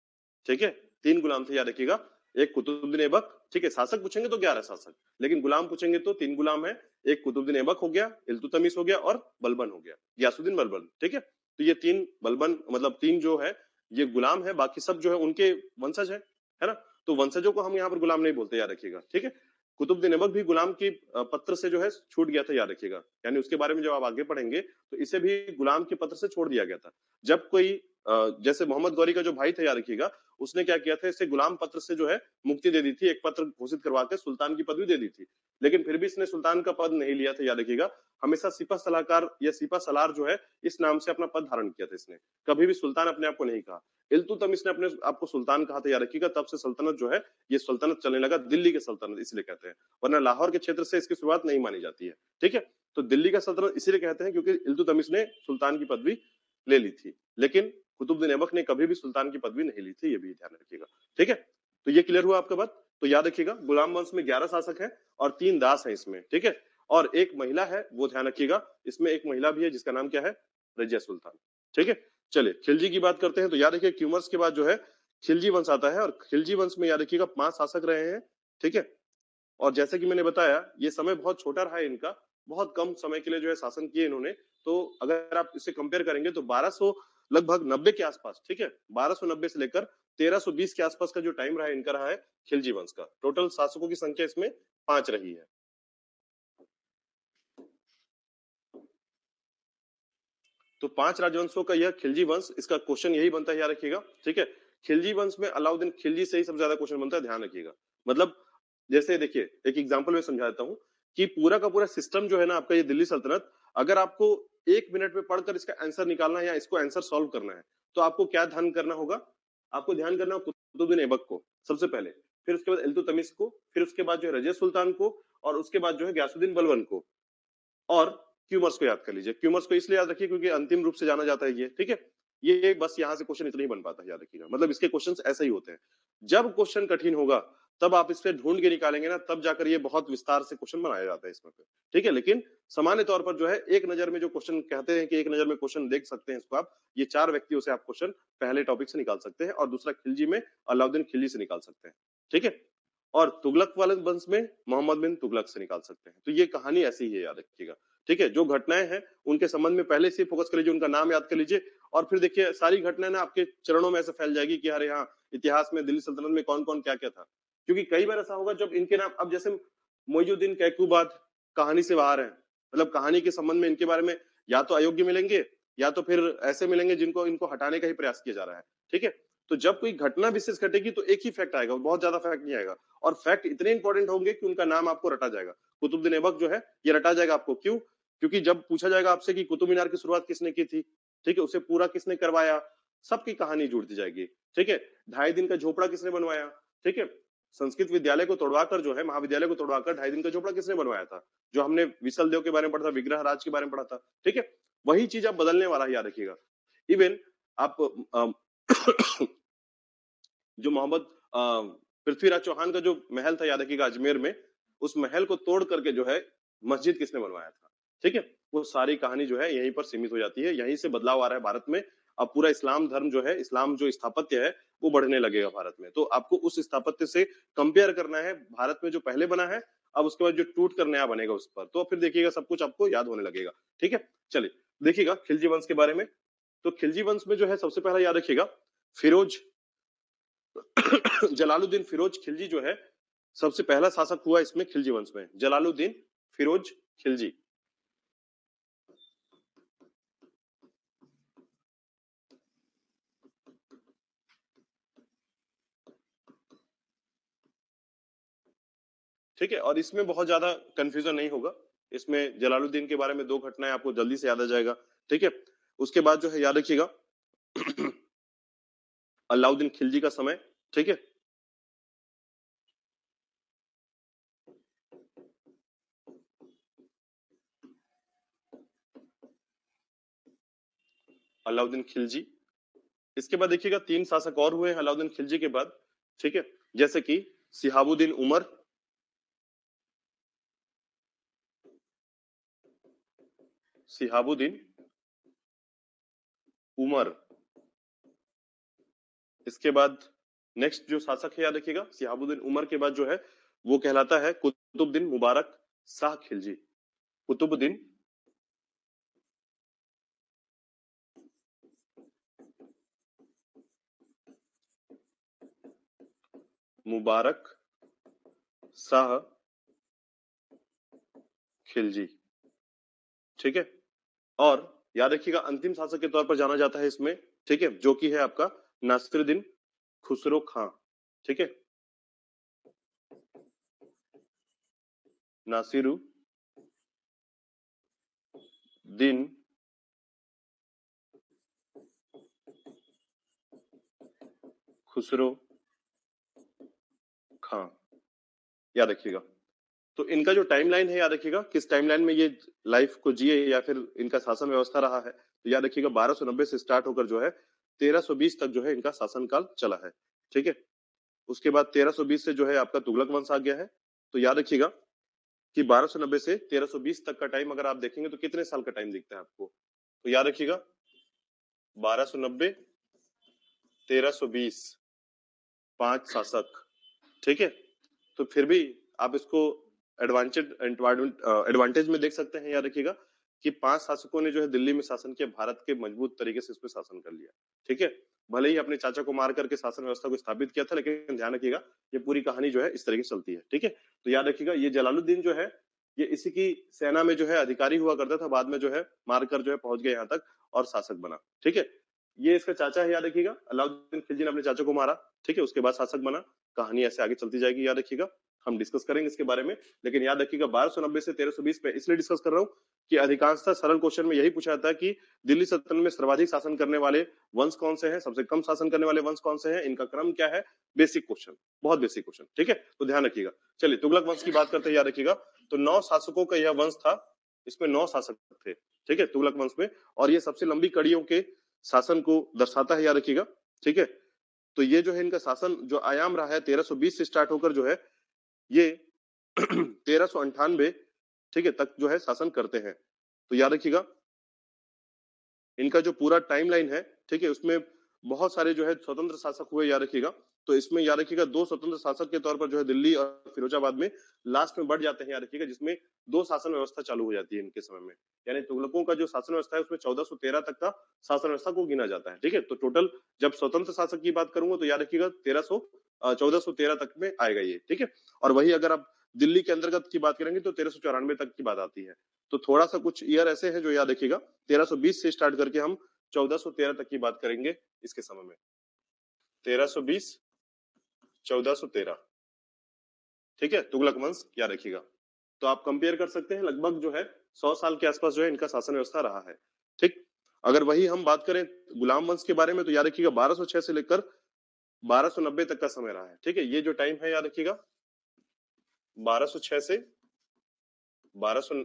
Speaker 1: ठीक है, तीन गुलाम थे, याद रखिएगा। एक कुतुबुद्दीन ऐबक, ठीक है, शासक पूछेंगे तो 11 शासक, लेकिन गुलाम पूछेंगे तो तीन गुलाम है। एक कुतुबुद्दीन ऐबक हो गया, इल्तुतमिश हो गया और बलबन हो गया, गयासुद्दीन बलबन। ठीक है, तो ये तीन बलबन मतलब तीन जो है ये गुलाम है, बाकी सब जो है उनके वंशज है ना। तो वंशजों को हम यहाँ पर गुलाम नहीं बोलते, याद रखिएगा। ठीक है, कुतुबुद्दीन ऐबक भी गुलाम की पत्र से जो है छूट गया था, याद रखिएगा। यानी उसके बारे में जब आप आगे पढ़ेंगे तो इसे भी गुलाम के पत्र से छोड़ दिया गया था। जब कोई जैसे मोहम्मद गौरी का जो भाई था, याद रखिएगा, उसने क्या किया था, इसे गुलाम पत्र से जो है मुक्ति दे दी थी, एक पत्र घोषित करवा के सुल्तान की पदवी दे दी थी। लेकिन फिर भी इसने सुल्तान का पद नहीं लिया था, याद रखिएगा। हमेशा सिपा सलाहकार या सिपा सलार जो है इस नाम से अपना पद धारण किया था इसने, कभी भी सुल्तान अपने आप को नहीं कहा। इल्तुतमिश ने अपने आपको सुल्तान कहा था, याद रखिएगा। तब से सल्तनत जो है ये सल्तनत चलने लगा, दिल्ली के सल्तनत इसलिए कहते हैं, वरना लाहौर के क्षेत्र से इसकी शुरुआत नहीं मानी जाती है। ठीक है, तो दिल्ली का सल्तनत इसीलिए कहते हैं क्योंकि इल्तुतमिश ने सुल्तान की पदवी ले ली थी, लेकिन कुतुबुद्दीन ऐबक ने कभी भी सुल्तान की पदवी नहीं ली थी, ये भी ध्यान रखिएगा। ठीक है, तो ये क्लियर हुआ आपका बात। तो याद रखिएगा गुलाम वंश में 11 शासक हैं और तीन दास हैं इसमें। ठीक है, और एक महिला है, वो ध्यान रखिएगा, इसमें एक महिला भी है जिसका नाम क्या है, रजिया सुल्तान। ठीक है, चलिए खिलजी की बात करते हैं। तो याद रखिए क्यूमर्स के बाद जो है खिलजी वंश आता है, और खिलजी वंश में याद रखिएगा 5 शासक रहे हैं। ठीक है, और जैसे कि मैंने बताया ये समय बहुत छोटा रहा है इनका, बहुत कम समय के लिए जो है शासन किए इन्होंने। तो अगर आप इसे कंपेयर करेंगे तो 1200 लगभग 90 के आसपास, ठीक है, 1290 से लेकर 1320 के आसपास का जो टाइम रहा है इनका, रहा है खिलजी वंश का। टोटल शासकों की संख्या इसमें 5 रही है। तो 5 राजवंशों का यह खिलजी वंश, इसका क्वेश्चन यही बनता है, याद रखिएगा। ठीक है, खिलजी वंश में अलाउद्दीन खिलजी से ही सबसे ज्यादा क्वेश्चन बनता है, ध्यान रखिएगा। मतलब जैसे देखिए एक एग्जांपल में समझा देता हूं कि पूरा का पूरा सिस्टम जो है ना आपका, ये दिल्ली सल्तनत, अगर आपको 1 मिनट में पढ़कर इसका आंसर निकालना है या इसको आंसर सॉल्व करना है, तो आपको क्या ध्यान करना होगा, आपको ध्यान करना होगा कुतुबुद्दीन ऐबक को सबसे पहले, फिर उसके बाद इल्तुतमिश को, फिर उसके बाद जो है रजिया सुल्तान को, और उसके बाद जो है गयासुद्दीन बलबन को, और क्यूमर्स को याद कर लीजिए। क्यूमर्स को इसलिए याद रखिए क्योंकि अंतिम रूप से जाना जाता है ये। ठीक है, ये बस यहाँ से क्वेश्चन इतना ही बन पाता है, याद रखिएगा। मतलब इसके क्वेश्चंस ऐसे ही होते हैं। जब क्वेश्चन कठिन होगा तब आप इससे ढूंढ के निकालेंगे ना, तब जाकर ये बहुत विस्तार से क्वेश्चन बनाया जाता है इसमें पे, ठीक है। लेकिन सामान्य तौर पर जो है एक नजर में जो क्वेश्चन कहते हैं कि एक नजर में क्वेश्चन देख सकते हैं इसको आप, ये 4 व्यक्तियों से आप क्वेश्चन पहले टॉपिक से निकाल सकते हैं और दूसरा खिलजी में अलाउद्दीन खिलजी से निकाल सकते हैं, ठीक है। और तुगलक वाले वंश में मोहम्मद बिन तुगलक से निकाल सकते हैं। तो ये कहानी ऐसी ही है, याद रखिएगा, ठीक है। जो घटनाएं हैं उनके संबंध में पहले से फोकस कर लीजिए, उनका नाम याद कर लीजिए और फिर देखिए सारी घटनाएं ना आपके चरणों में ऐसे फैल जाएगी कि अरे हाँ, इतिहास में दिल्ली सल्तनत में कौन कौन क्या क्या था। क्योंकि कई बार ऐसा होगा जब इनके नाम, अब जैसे मोइजुद्दीन कैकूबाद कहानी से बाहर है, मतलब कहानी के संबंध में इनके बारे में या तो अयोग्य मिलेंगे या तो फिर ऐसे मिलेंगे जिनको इनको हटाने का ही प्रयास किया जा रहा है, ठीक है। तो जब कोई घटना विशेष घटेगी तो एक ही फैक्ट आएगा, बहुत ज्यादा फैक्ट नहीं आएगा, और फैक्ट इतने इंपॉर्टेंट होंगे कि उनका नाम आपको रटा जाएगा। कुतुबुद्दीन ऐबक जो है ये रटा जाएगा आपको, क्यों? क्योंकि जब पूछा जाएगा आपसे कि कुतुब मीनार की शुरुआत किसने की थी, ठीक है, उसे पूरा किसने करवाया, सबकी कहानी जुड़ती जाएगी, ठीक है। 2.5 दिन का झोपड़ा किसने बनवाया, ठीक है। संस्कृत विद्यालय को तोड़वाकर जो है, महाविद्यालय को तोड़वाकर 2.5 दिन का झोपड़ा किसने बनवाया था, जो हमने विसल देव के बारे में पढ़ा था, विग्रह राज के बारे में पढ़ा था, ठीक है। वही चीज आप बदलने वाला है, याद रखिएगा। इवन आप जो मोहम्मद पृथ्वीराज चौहान का जो महल था, याद रखिएगा, अजमेर में, उस महल को तोड़ करके जो है मस्जिद किसने बनवाया था, ठीक है। वो सारी कहानी जो है यहीं पर सीमित हो जाती है, यहीं से बदलाव आ रहा है भारत में। अब पूरा इस्लाम धर्म जो है, इस्लाम जो स्थापत्य है वो बढ़ने लगेगा भारत में। तो आपको उस स्थापत्य से कंपेयर करना है भारत में जो पहले बना है, अब उसके बाद जो टूट कर नया बनेगा उस पर, तो फिर देखिएगा सब कुछ आपको याद होने लगेगा, ठीक है। चलिए देखिएगा खिलजी वंश के बारे में। तो खिलजी वंश में जो है सबसे पहला याद रखिएगा फिरोज जलालुद्दीन फिरोज खिलजी जो है सबसे पहला शासक हुआ इसमें खिलजी वंश में, जलालुद्दीन फिरोज खिलजी। ठीक है, और इसमें बहुत ज्यादा कंफ्यूजन नहीं होगा, इसमें जलालुद्दीन के बारे में 2 घटनाएं आपको जल्दी से याद आ जाएगा, ठीक है। उसके बाद जो है याद रखिएगा अलाउद्दीन खिलजी का समय, ठीक है। अलाउद्दीन खिलजी। इसके बाद देखिएगा 3 शासक और हुए हैं अलाउद्दीन खिलजी के बाद, ठीक है, जैसे कि सिहाबुद्दीन उमर, सिहाबुद्दीन उमर। इसके बाद नेक्स्ट जो शासक है याद रखिएगा सिहाबुद्दीन उमर के बाद जो है वो कहलाता है कुतुबुद्दीन मुबारक शाह खिलजी। कुतुबुद्दीन मुबारक शाह खिलजी, ठीक है। और याद रखिएगा अंतिम शासक के तौर पर जाना जाता है इसमें, ठीक है, जो कि है आपका नासिरुद्दीन खुसरो खां, ठीक है, नासिरुद्दीन खुसरो खां, याद रखिएगा। तो इनका जो टाइमलाइन है याद रखिएगा, किस टाइमलाइन में ये लाइफ को जिए या फिर इनका शासन व्यवस्था रहा है, तो याद रखिएगा 1290 से स्टार्ट होकर जो है 1320 तक जो है इनका शासनकाल चला है, ठीक है। उसके बाद 1320 से जो है आपका तुगलक वंश आ गया है। तो याद रखिएगा कि 1290 से 1320 तक का टाइम अगर आप देखेंगे तो कितने साल का टाइम दिखता है आपको, तो याद रखिएगा 1290 1320 5 शासक, ठीक है। तो फिर भी आप इसको एडवांटेज में देख सकते हैं, याद रखिएगा कि 5 शासकों ने जो है दिल्ली में शासन किया, भारत के मजबूत तरीके से इस पर शासन कर लिया, ठीक है। भले ही अपने चाचा को मार करके शासन व्यवस्था को स्थापित किया था, लेकिन ध्यान रखिएगा ये पूरी कहानी जो है इस तरीके से चलती है, ठीक है। तो याद रखिएगा ये जलालुद्दीन जो है ये इसी की सेना में जो है अधिकारी हुआ करता था, बाद में जो है मारकर जो है पहुंच गया यहाँ तक और शासक बना, ठीक है। ये इसका चाचा है, याद रखिएगा अलाउद्दीन खिलजी ने अपने चाचा को मारा, ठीक है, उसके बाद शासक बना। कहानी ऐसे आगे चलती जाएगी, याद रखिएगा, हम डिस्कस करेंगे इसके बारे में। लेकिन याद रखिएगा 1290 से 1320 पे इसलिए डिस्कस कर रहा हूं कि अधिकांशतः सरल क्वेश्चन में यही पूछा जाता है कि दिल्ली सल्तनत में सर्वाधिक शासन करने वाले वंश कौन से हैं, सबसे कम शासन करने वाले वंश कौन से हैं, इनका क्रम क्या है, बेसिक क्वेश्चन, बहुत बेसिक क्वेश्चन, ठीक है। तो ध्यान रखिएगा। चलिए तुगलक वंश की बात करते हैं, याद रखिएगा तो 9 शासकों का यह वंश था, इसमें 9 शासक थे, ठीक है, तुगलक वंश में। और ये सबसे लंबी कड़ियों के शासन को दर्शाता है, याद रखिएगा। ठीक है, तो ये जो है इनका शासन जो आयाम रहा है 1320 से स्टार्ट होकर जो है ये 1398, ठीक है, तक जो है शासन करते हैं। तो याद रखिएगा इनका जो पूरा टाइमलाइन है, ठीक है, उसमें बहुत सारे जो है स्वतंत्र शासक हुए, याद रखिएगा। तो इसमें याद रखिएगा 2 स्वतंत्र शासक के तौर पर जो है दिल्ली और फिरोजाबाद में लास्ट में बढ़ जाते हैं, याद रखिएगा, जिसमें 2 शासन व्यवस्था चालू हो जाती है इनके समय में। यानी तुगलकों का जो शासन व्यवस्था है उसमें 1413 तक का शासन व्यवस्था को गिना जाता है। ठीक है, तो टोटल जब स्वतंत्र शासक की बात करूंगा तो याद रखिएगा 1413 तक में आएगा ये। ठीक है, और वही अगर आप दिल्ली के अंतर्गत की बात करेंगे तो 1394 तक की बात आती है। तो थोड़ा सा कुछ ईयर ऐसे हैं जो याद रखिएगा 1320 से स्टार्ट करके हम 1413 तक की बात करेंगे इसके समय में। 1320 1413, ठीक है, तुगलक वंश, याद रखिएगा। तो आप कंपेयर कर सकते हैं, लगभग जो है 100 साल के आसपास जो है इनका शासन व्यवस्था रहा है। ठीक, अगर वही हम बात करें गुलाम वंश के बारे में तो याद रखिएगा 1206 से लेकर 1290 तक का समय रहा है। ठीक है, ये जो टाइम है याद रखिएगा 1206 से 1290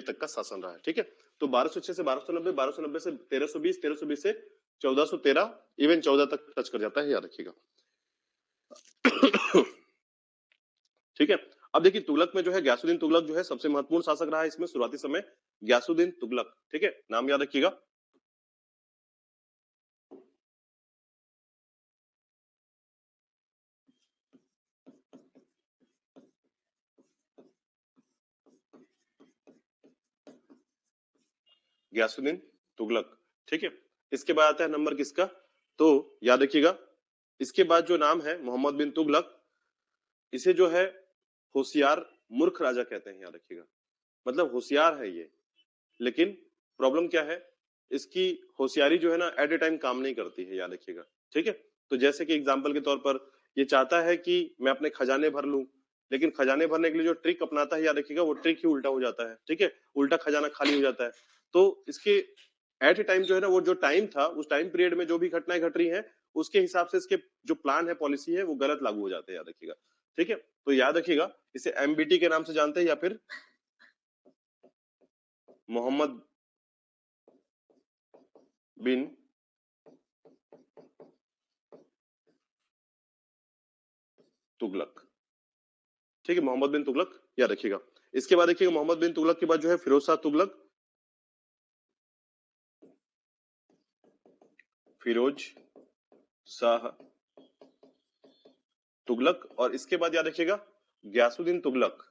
Speaker 1: तक का शासन रहा है। ठीक है, तो 1206 से 1290, 1290 से 1320, 1320 से 1413, इवन 14 तक टच कर जाता है, याद रखिएगा। ठीक है, अब देखिए तुगलक में जो है गयासुद्दीन तुगलक जो है सबसे महत्वपूर्ण शासक रहा है इसमें शुरुआती समय, गयासुद्दीन तुगलक। ठीक है, नाम याद रखिएगा। गयासुद्दीन तुगलक। ठीक है, इसके बाद आता है नंबर किसका, तो याद रखिएगा इसके बाद जो नाम है मोहम्मद बिन तुगलक, इसे जो है होशियार मूर्ख राजा कहते हैं, याद रखिएगा। मतलब होशियार है ये, लेकिन प्रॉब्लम क्या है, इसकी होशियारी जो है ना एट ए टाइम काम नहीं करती है, याद रखिएगा। ठीक है, तो जैसे कि एग्जाम्पल के तौर पर ये चाहता है कि मैं अपने खजाने भर लूं, लेकिन खजाने भरने के लिए जो ट्रिक अपनाता है, याद रखिएगा, वो ट्रिक ही उल्टा हो जाता है। ठीक है, उल्टा खजाना खाली हो जाता है। तो इसके एट ए टाइम जो है ना, वो जो टाइम था उस टाइम पीरियड में जो भी घटनाएं घट रही हैं उसके हिसाब से इसके जो प्लान है, पॉलिसी है, वो गलत लागू हो जाते हैं, याद रखिएगा। ठीक है, तो याद रखिएगा इसे एमबीटी के नाम से जानते हैं या फिर मोहम्मद बिन तुगलक। ठीक है, मोहम्मद बिन तुगलक, याद रखिएगा। इसके बाद देखिएगा मोहम्मद बिन तुगलक के बाद जो है फिरोज शाह तुगलक, फिरोज शाह तुगलक, और इसके बाद याद रखिएगा गयासुद्दीन तुगलक।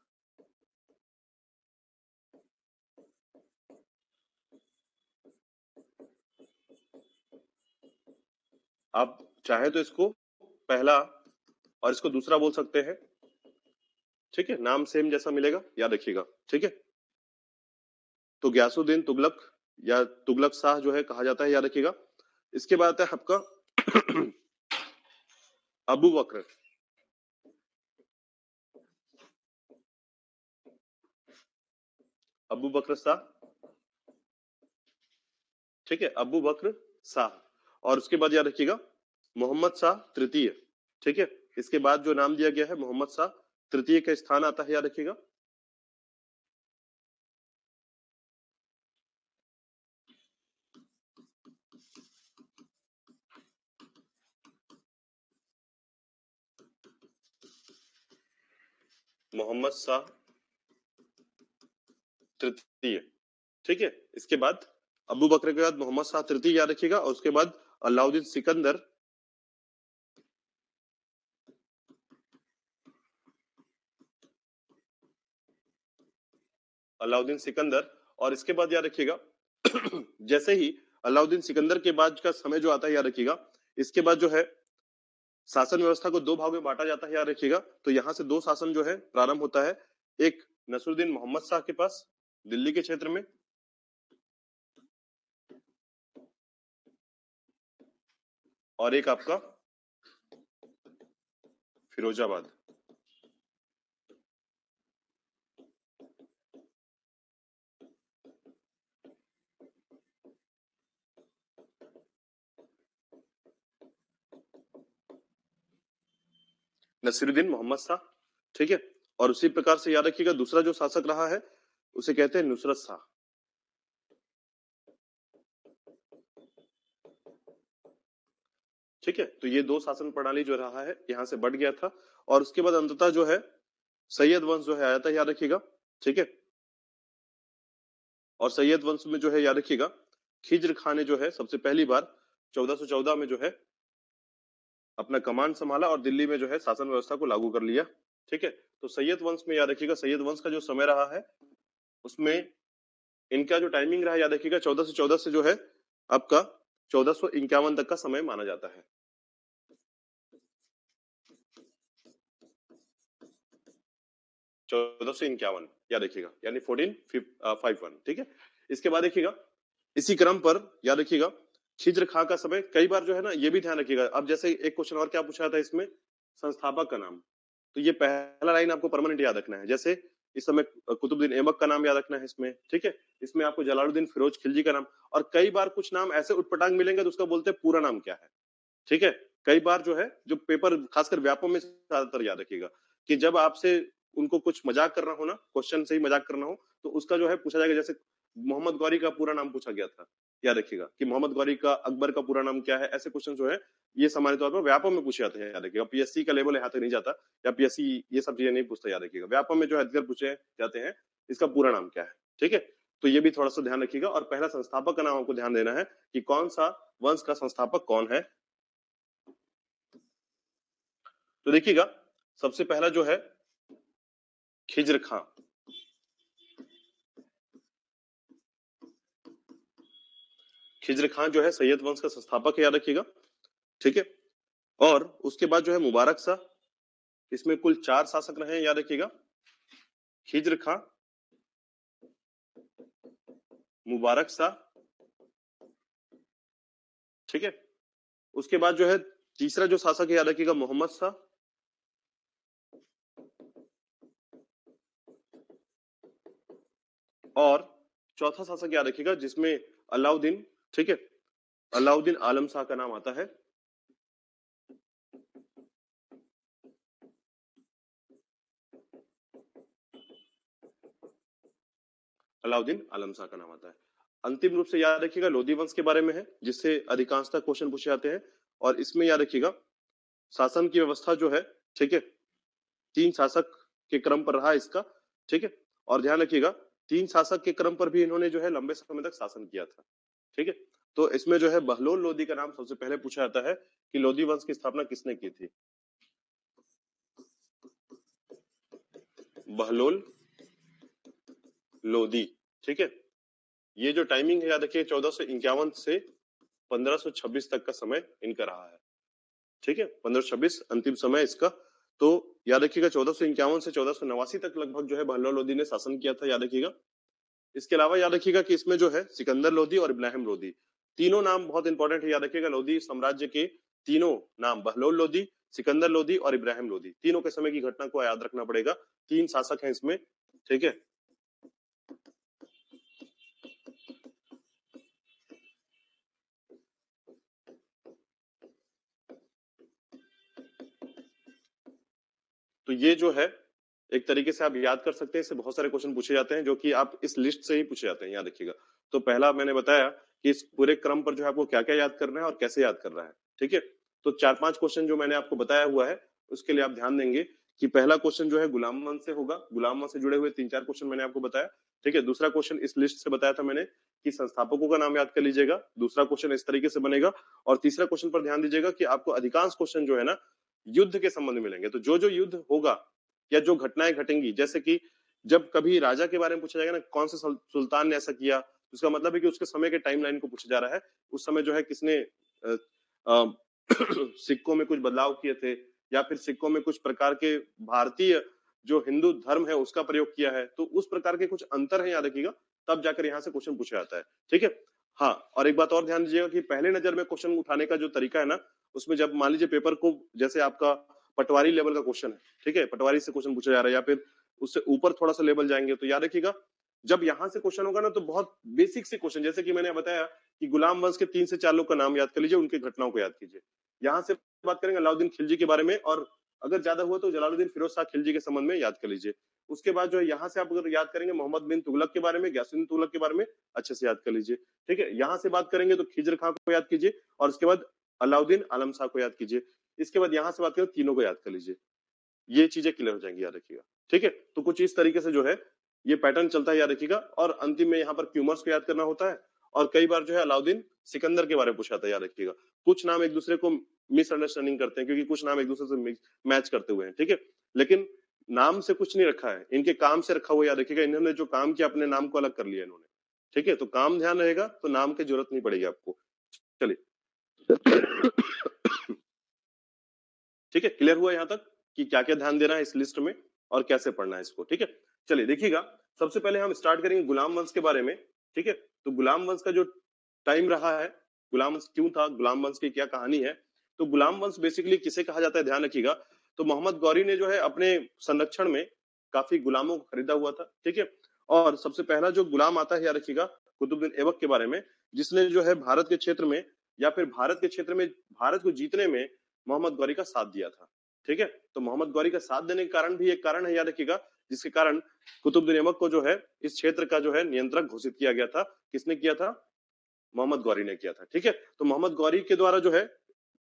Speaker 1: आप चाहे तो इसको पहला और इसको दूसरा बोल सकते हैं। ठीक है, नाम सेम जैसा मिलेगा, याद रखिएगा। ठीक है, तो गयासुद्दीन तुगलक या तुगलक शाह जो है कहा जाता है, याद रखिएगा। इसके बाद आता है आपका अबू बकर। अबू बकर शाह, ठीक है, अबू बकर शाह, और उसके बाद याद रखिएगा मोहम्मद शाह तृतीय। ठीक है, इसके बाद जो नाम दिया गया है मोहम्मद शाह तृतीय का स्थान आता है, याद रखिएगा। मोहम्मद शाह तृतीय। ठीक है, इसके बाद अबू बकर के बाद मोहम्मद शाह तृतीय, याद रखिएगा, और उसके बाद अलाउद्दीन सिकंदर। अलाउद्दीन सिकंदर, और इसके बाद याद रखिएगा जैसे ही अलाउद्दीन सिकंदर के बाद का समय जो आता है, याद रखिएगा, इसके बाद जो है शासन व्यवस्था को दो भागों में बांटा जाता है, याद रखिएगा। तो यहां से दो शासन जो है प्रारंभ होता है, एक नसरुद्दीन मोहम्मद शाह के पास दिल्ली के क्षेत्र में, और एक आपका फिरोजाबाद। नसीरुद्दीन मोहम्मद शाह, ठीक है। और उसी प्रकार से याद रखिएगा दूसरा जो शासक रहा है उसे कहते हैं नुसरत शाह। ठीक है, तो ये दो शासन प्रणाली जो रहा है यहाँ से बढ़ गया था। और उसके बाद अंततः जो है सैयद वंश जो है आया था, याद रखिएगा। ठीक है, और सैयद वंश में जो है याद रखिएगा खिज्र खान ने जो है सबसे पहली बार 1414 में जो है अपना कमांड संभाला और दिल्ली में जो है शासन व्यवस्था को लागू कर लिया। ठीक है, तो सैयद वंश में याद रखिएगा सैयद वंश का जो समय रहा है उसमें इनका जो टाइमिंग रहा याद रखिएगा 1414 से जो है आपका 1451 तक का समय माना जाता है। 1451 याद रखिएगा, यानी 1451। ठीक है, इसके बाद देखिएगा इसी क्रम पर याद रखिएगा खिज्र खां का समय कई बार जो है ना, ये भी ध्यान रखिएगा। अब जैसे एक क्वेश्चन और क्या पूछा था इसमें, संस्थापक का नाम, तो ये पहला लाइन आपको परमानेंट याद रखना है। जैसे इस समय कुतुबुद्दीन ऐबक का नाम याद रखना है इसमें। ठीक है, इसमें आपको जलालुद्दीन फिरोज खिलजी का नाम, और कई बार कुछ नाम ऐसे उटपटांग मिलेंगे तो उसका बोलते हैं पूरा नाम क्या है। ठीक है, कई बार जो है जो पेपर खासकर व्यापम में ज्यादातर याद रखिएगा कि जब आपसे उनको कुछ मजाक करना हो ना, क्वेश्चन से ही मजाक करना हो, तो उसका जो है पूछा जाएगा। जैसे मोहम्मद गौरी का पूरा नाम पूछा गया था, याद रखिएगा कि मोहम्मद गौरी का अकबर का पूरा नाम क्या है। ऐसे क्वेश्चन जो है ये सामान्य तौर पर व्यापम में पूछे जाते हैं, याद रखिएगा। पीएससी का लेवल यहाँ तक नहीं जाता, या पीएससी ये सब चीजें नहीं पूछता, याद रखिएगा। व्यापम में जो है अधिकतर पूछे जाते हैं इसका पूरा नाम क्या है। ठीक है, तो ये भी थोड़ा सा ध्यान रखिएगा। और पहला संस्थापक का नाम आपको ध्यान देना है कि कौन सा वंश का संस्थापक कौन है। तो देखिएगा सबसे पहला जो है खिज्र खां। खिज्र खां जो है सैयद वंश का संस्थापक है, याद रखिएगा। ठीक है, और उसके बाद जो है मुबारक शाह। इसमें कुल 4 शासक रहे हैं, याद रखिएगा। खिज्र खां, मुबारक शाह। ठीक है, उसके बाद जो है तीसरा जो शासक है, याद रखिएगा, मोहम्मद शाह। और चौथा शासक याद रखिएगा जिसमें अलाउद्दीन, ठीक है, अलाउद्दीन आलम शाह का नाम आता है। अलाउद्दीन आलम शाह का नाम आता है। अंतिम रूप से याद रखिएगा लोधी वंश के बारे में है, जिससे अधिकांशतः क्वेश्चन पूछे जाते हैं। और इसमें याद रखिएगा शासन की व्यवस्था जो है, ठीक है, 3 शासक के क्रम पर रहा इसका। ठीक है, और ध्यान रखिएगा 3 शासक के क्रम पर भी इन्होंने जो है लंबे समय तक शासन किया था। ठीक है, तो इसमें जो है बहलोल लोधी का नाम सबसे पहले पूछा जाता है कि लोधी वंश की स्थापना किसने की थी। बहलोल लोधी। ठीक है, ये जो टाइमिंग है याद रखिए 1451 से 1526 तक का समय इनका रहा है। ठीक है, 1526 अंतिम समय इसका। तो याद रखिएगा 1451 से 1489 तक लगभग जो है बहलोल लोधी ने शासन किया था, याद रखिएगा। इसके अलावा याद रखिएगा कि इसमें जो है सिकंदर लोधी और इब्राहिम लोधी, तीनों नाम बहुत इंपॉर्टेंट है, याद रखिएगा। लोधी साम्राज्य के तीनों नाम, बहलोल लोधी, सिकंदर लोधी और इब्राहिम लोधी, तीनों के समय की घटना को याद रखना पड़ेगा। 3 शासक हैं इसमें। ठीक है, तो ये जो है एक तरीके से आप याद कर सकते हैं। इससे बहुत सारे क्वेश्चन पूछे जाते हैं जो कि आप इस लिस्ट से ही पूछे जाते हैं, याद रखिएगा। तो पहला मैंने बताया कि इस पूरे क्रम पर जो है आपको क्या क्या याद करना है और कैसे याद करना है। ठीक है, तो 4-5 क्वेश्चन जो मैंने आपको बताया हुआ है उसके लिए आप ध्यान देंगे कि पहला क्वेश्चन जो है गुलाम वंश से होगा। गुलाम वंश से जुड़े हुए 3-4 क्वेश्चन मैंने आपको बताया। ठीक है, दूसरा क्वेश्चन इस लिस्ट से बताया था मैंने कि संस्थापकों का नाम याद कर लीजिएगा। दूसरा क्वेश्चन इस तरीके से बनेगा। और तीसरा क्वेश्चन पर ध्यान दीजिएगा कि आपको अधिकांश क्वेश्चन जो है ना युद्ध के संबंध में मिलेंगे। तो जो जो युद्ध होगा या जो घटनाएं घटेंगी, जैसे कि जब कभी राजा के बारे में पूछा जाएगा ना, कौन से सुल्तान ने ऐसा किया, उसका मतलब है कि उसके समय के टाइमलाइन को पूछा जा रहा है। उस समय जो है किसने सिक्कों में कुछ बदलाव किए थे, या फिर सिक्कों में कुछ प्रकार के भारतीय जो हिंदू धर्म है उसका प्रयोग किया है, तो उस प्रकार के कुछ अंतर है, याद रखिएगा। तब जाकर यहाँ से क्वेश्चन पूछा जाता है। ठीक है, हाँ, और एक बात और ध्यान दीजिएगा कि पहले नजर में क्वेश्चन उठाने का जो तरीका है ना, उसमें जब मान लीजिए पेपर को, जैसे आपका पटवारी लेवल का क्वेश्चन है, ठीक है, पटवारी से क्वेश्चन पूछा जा रहा है, या फिर उससे ऊपर थोड़ा सा लेवल जाएंगे, तो याद रखिएगा जब यहाँ से क्वेश्चन होगा ना तो बहुत बेसिक से क्वेश्चन, जैसे कि मैंने बताया कि गुलाम वंश के 3 से 4 लोग का नाम याद कर लीजिए, उनकी घटनाओं को याद कीजिए। यहाँ से बात करेंगे अलाउद्दीन खिलजी के बारे में और अगर ज्यादा हुआ तो जलालुद्दीन फिरोज शाह खिलजी के संबंध में याद कर लीजिए। उसके बाद जो है यहाँ से आप अगर याद करेंगे मोहम्मद बिन तुगलक के बारे में, गयासुद्दीन तुगलक के बारे में अच्छे से याद कर लीजिए। ठीक है, यहाँ से बात करेंगे तो खिजर खां को याद कीजिए, और उसके बाद अलाउद्दीन आलम शाह को याद कीजिए। इसके बाद यहाँ से बात करें तीनों को याद कर लीजिए। ये चीजें क्लियर हो जाएंगी, याद रखिएगा। ठीक है, तो कुछ इस तरीके से जो है ये पैटर्न चलता है, याद रखिएगा। और अंतिम में यहाँ पर क्यूमर्स को याद करना होता है, और कई बार जो है अलाउद्दीन सिकंदर के बारे में पूछा था, याद रखिएगा। कुछ नाम एक दूसरे को मिसअंडरस्टैंडिंग करते हैं क्योंकि कुछ नाम एक दूसरे से मैच करते हुए हैं। ठीक है, लेकिन नाम से कुछ नहीं रखा है, इनके काम से रखा हुआ, याद रखिएगा। इन्होंने जो काम किया अपने नाम को अलग कर लिया इन्होंने। ठीक है, तो काम ध्यान रहेगा तो नाम की जरूरत नहीं पड़ेगी आपको। चलिए ठीक है, क्लियर हुआ यहाँ तक कि क्या क्या ध्यान देना है इस लिस्ट में और कैसे पढ़ना है इसको। ठीक है, चलिए देखिएगा, सबसे पहले हम स्टार्ट करेंगे गुलाम वंश के बारे में। ठीक है, तो गुलाम वंश का जो टाइम रहा है, गुलाम वंश क्यों था, गुलाम वंश की क्या कहानी है। तो गुलाम वंश बेसिकली किसे कहा जाता है, ध्यान रखिएगा। तो मोहम्मद गौरी ने जो है अपने संरक्षण में काफी गुलामों को खरीदा हुआ था। ठीक है, और सबसे पहला जो गुलाम आता है, याद रखिएगा, कुतुबुद्दीन ऐबक के बारे में, जिसने जो है भारत के क्षेत्र में या फिर भारत के क्षेत्र में भारत को जीतने में मोहम्मद गौरी का साथ दिया था। ठीक है, तो मोहम्मद गौरी का साथ देने के कारण भी एक कारण है, याद रखिएगा, जिसके कारण कुतुबुद्दीन ऐबक को जो है इस क्षेत्र का जो है नियंत्रक घोषित किया गया था। किसने किया था, मोहम्मद गौरी ने किया था। ठीक है, तो मोहम्मद गौरी के द्वारा जो है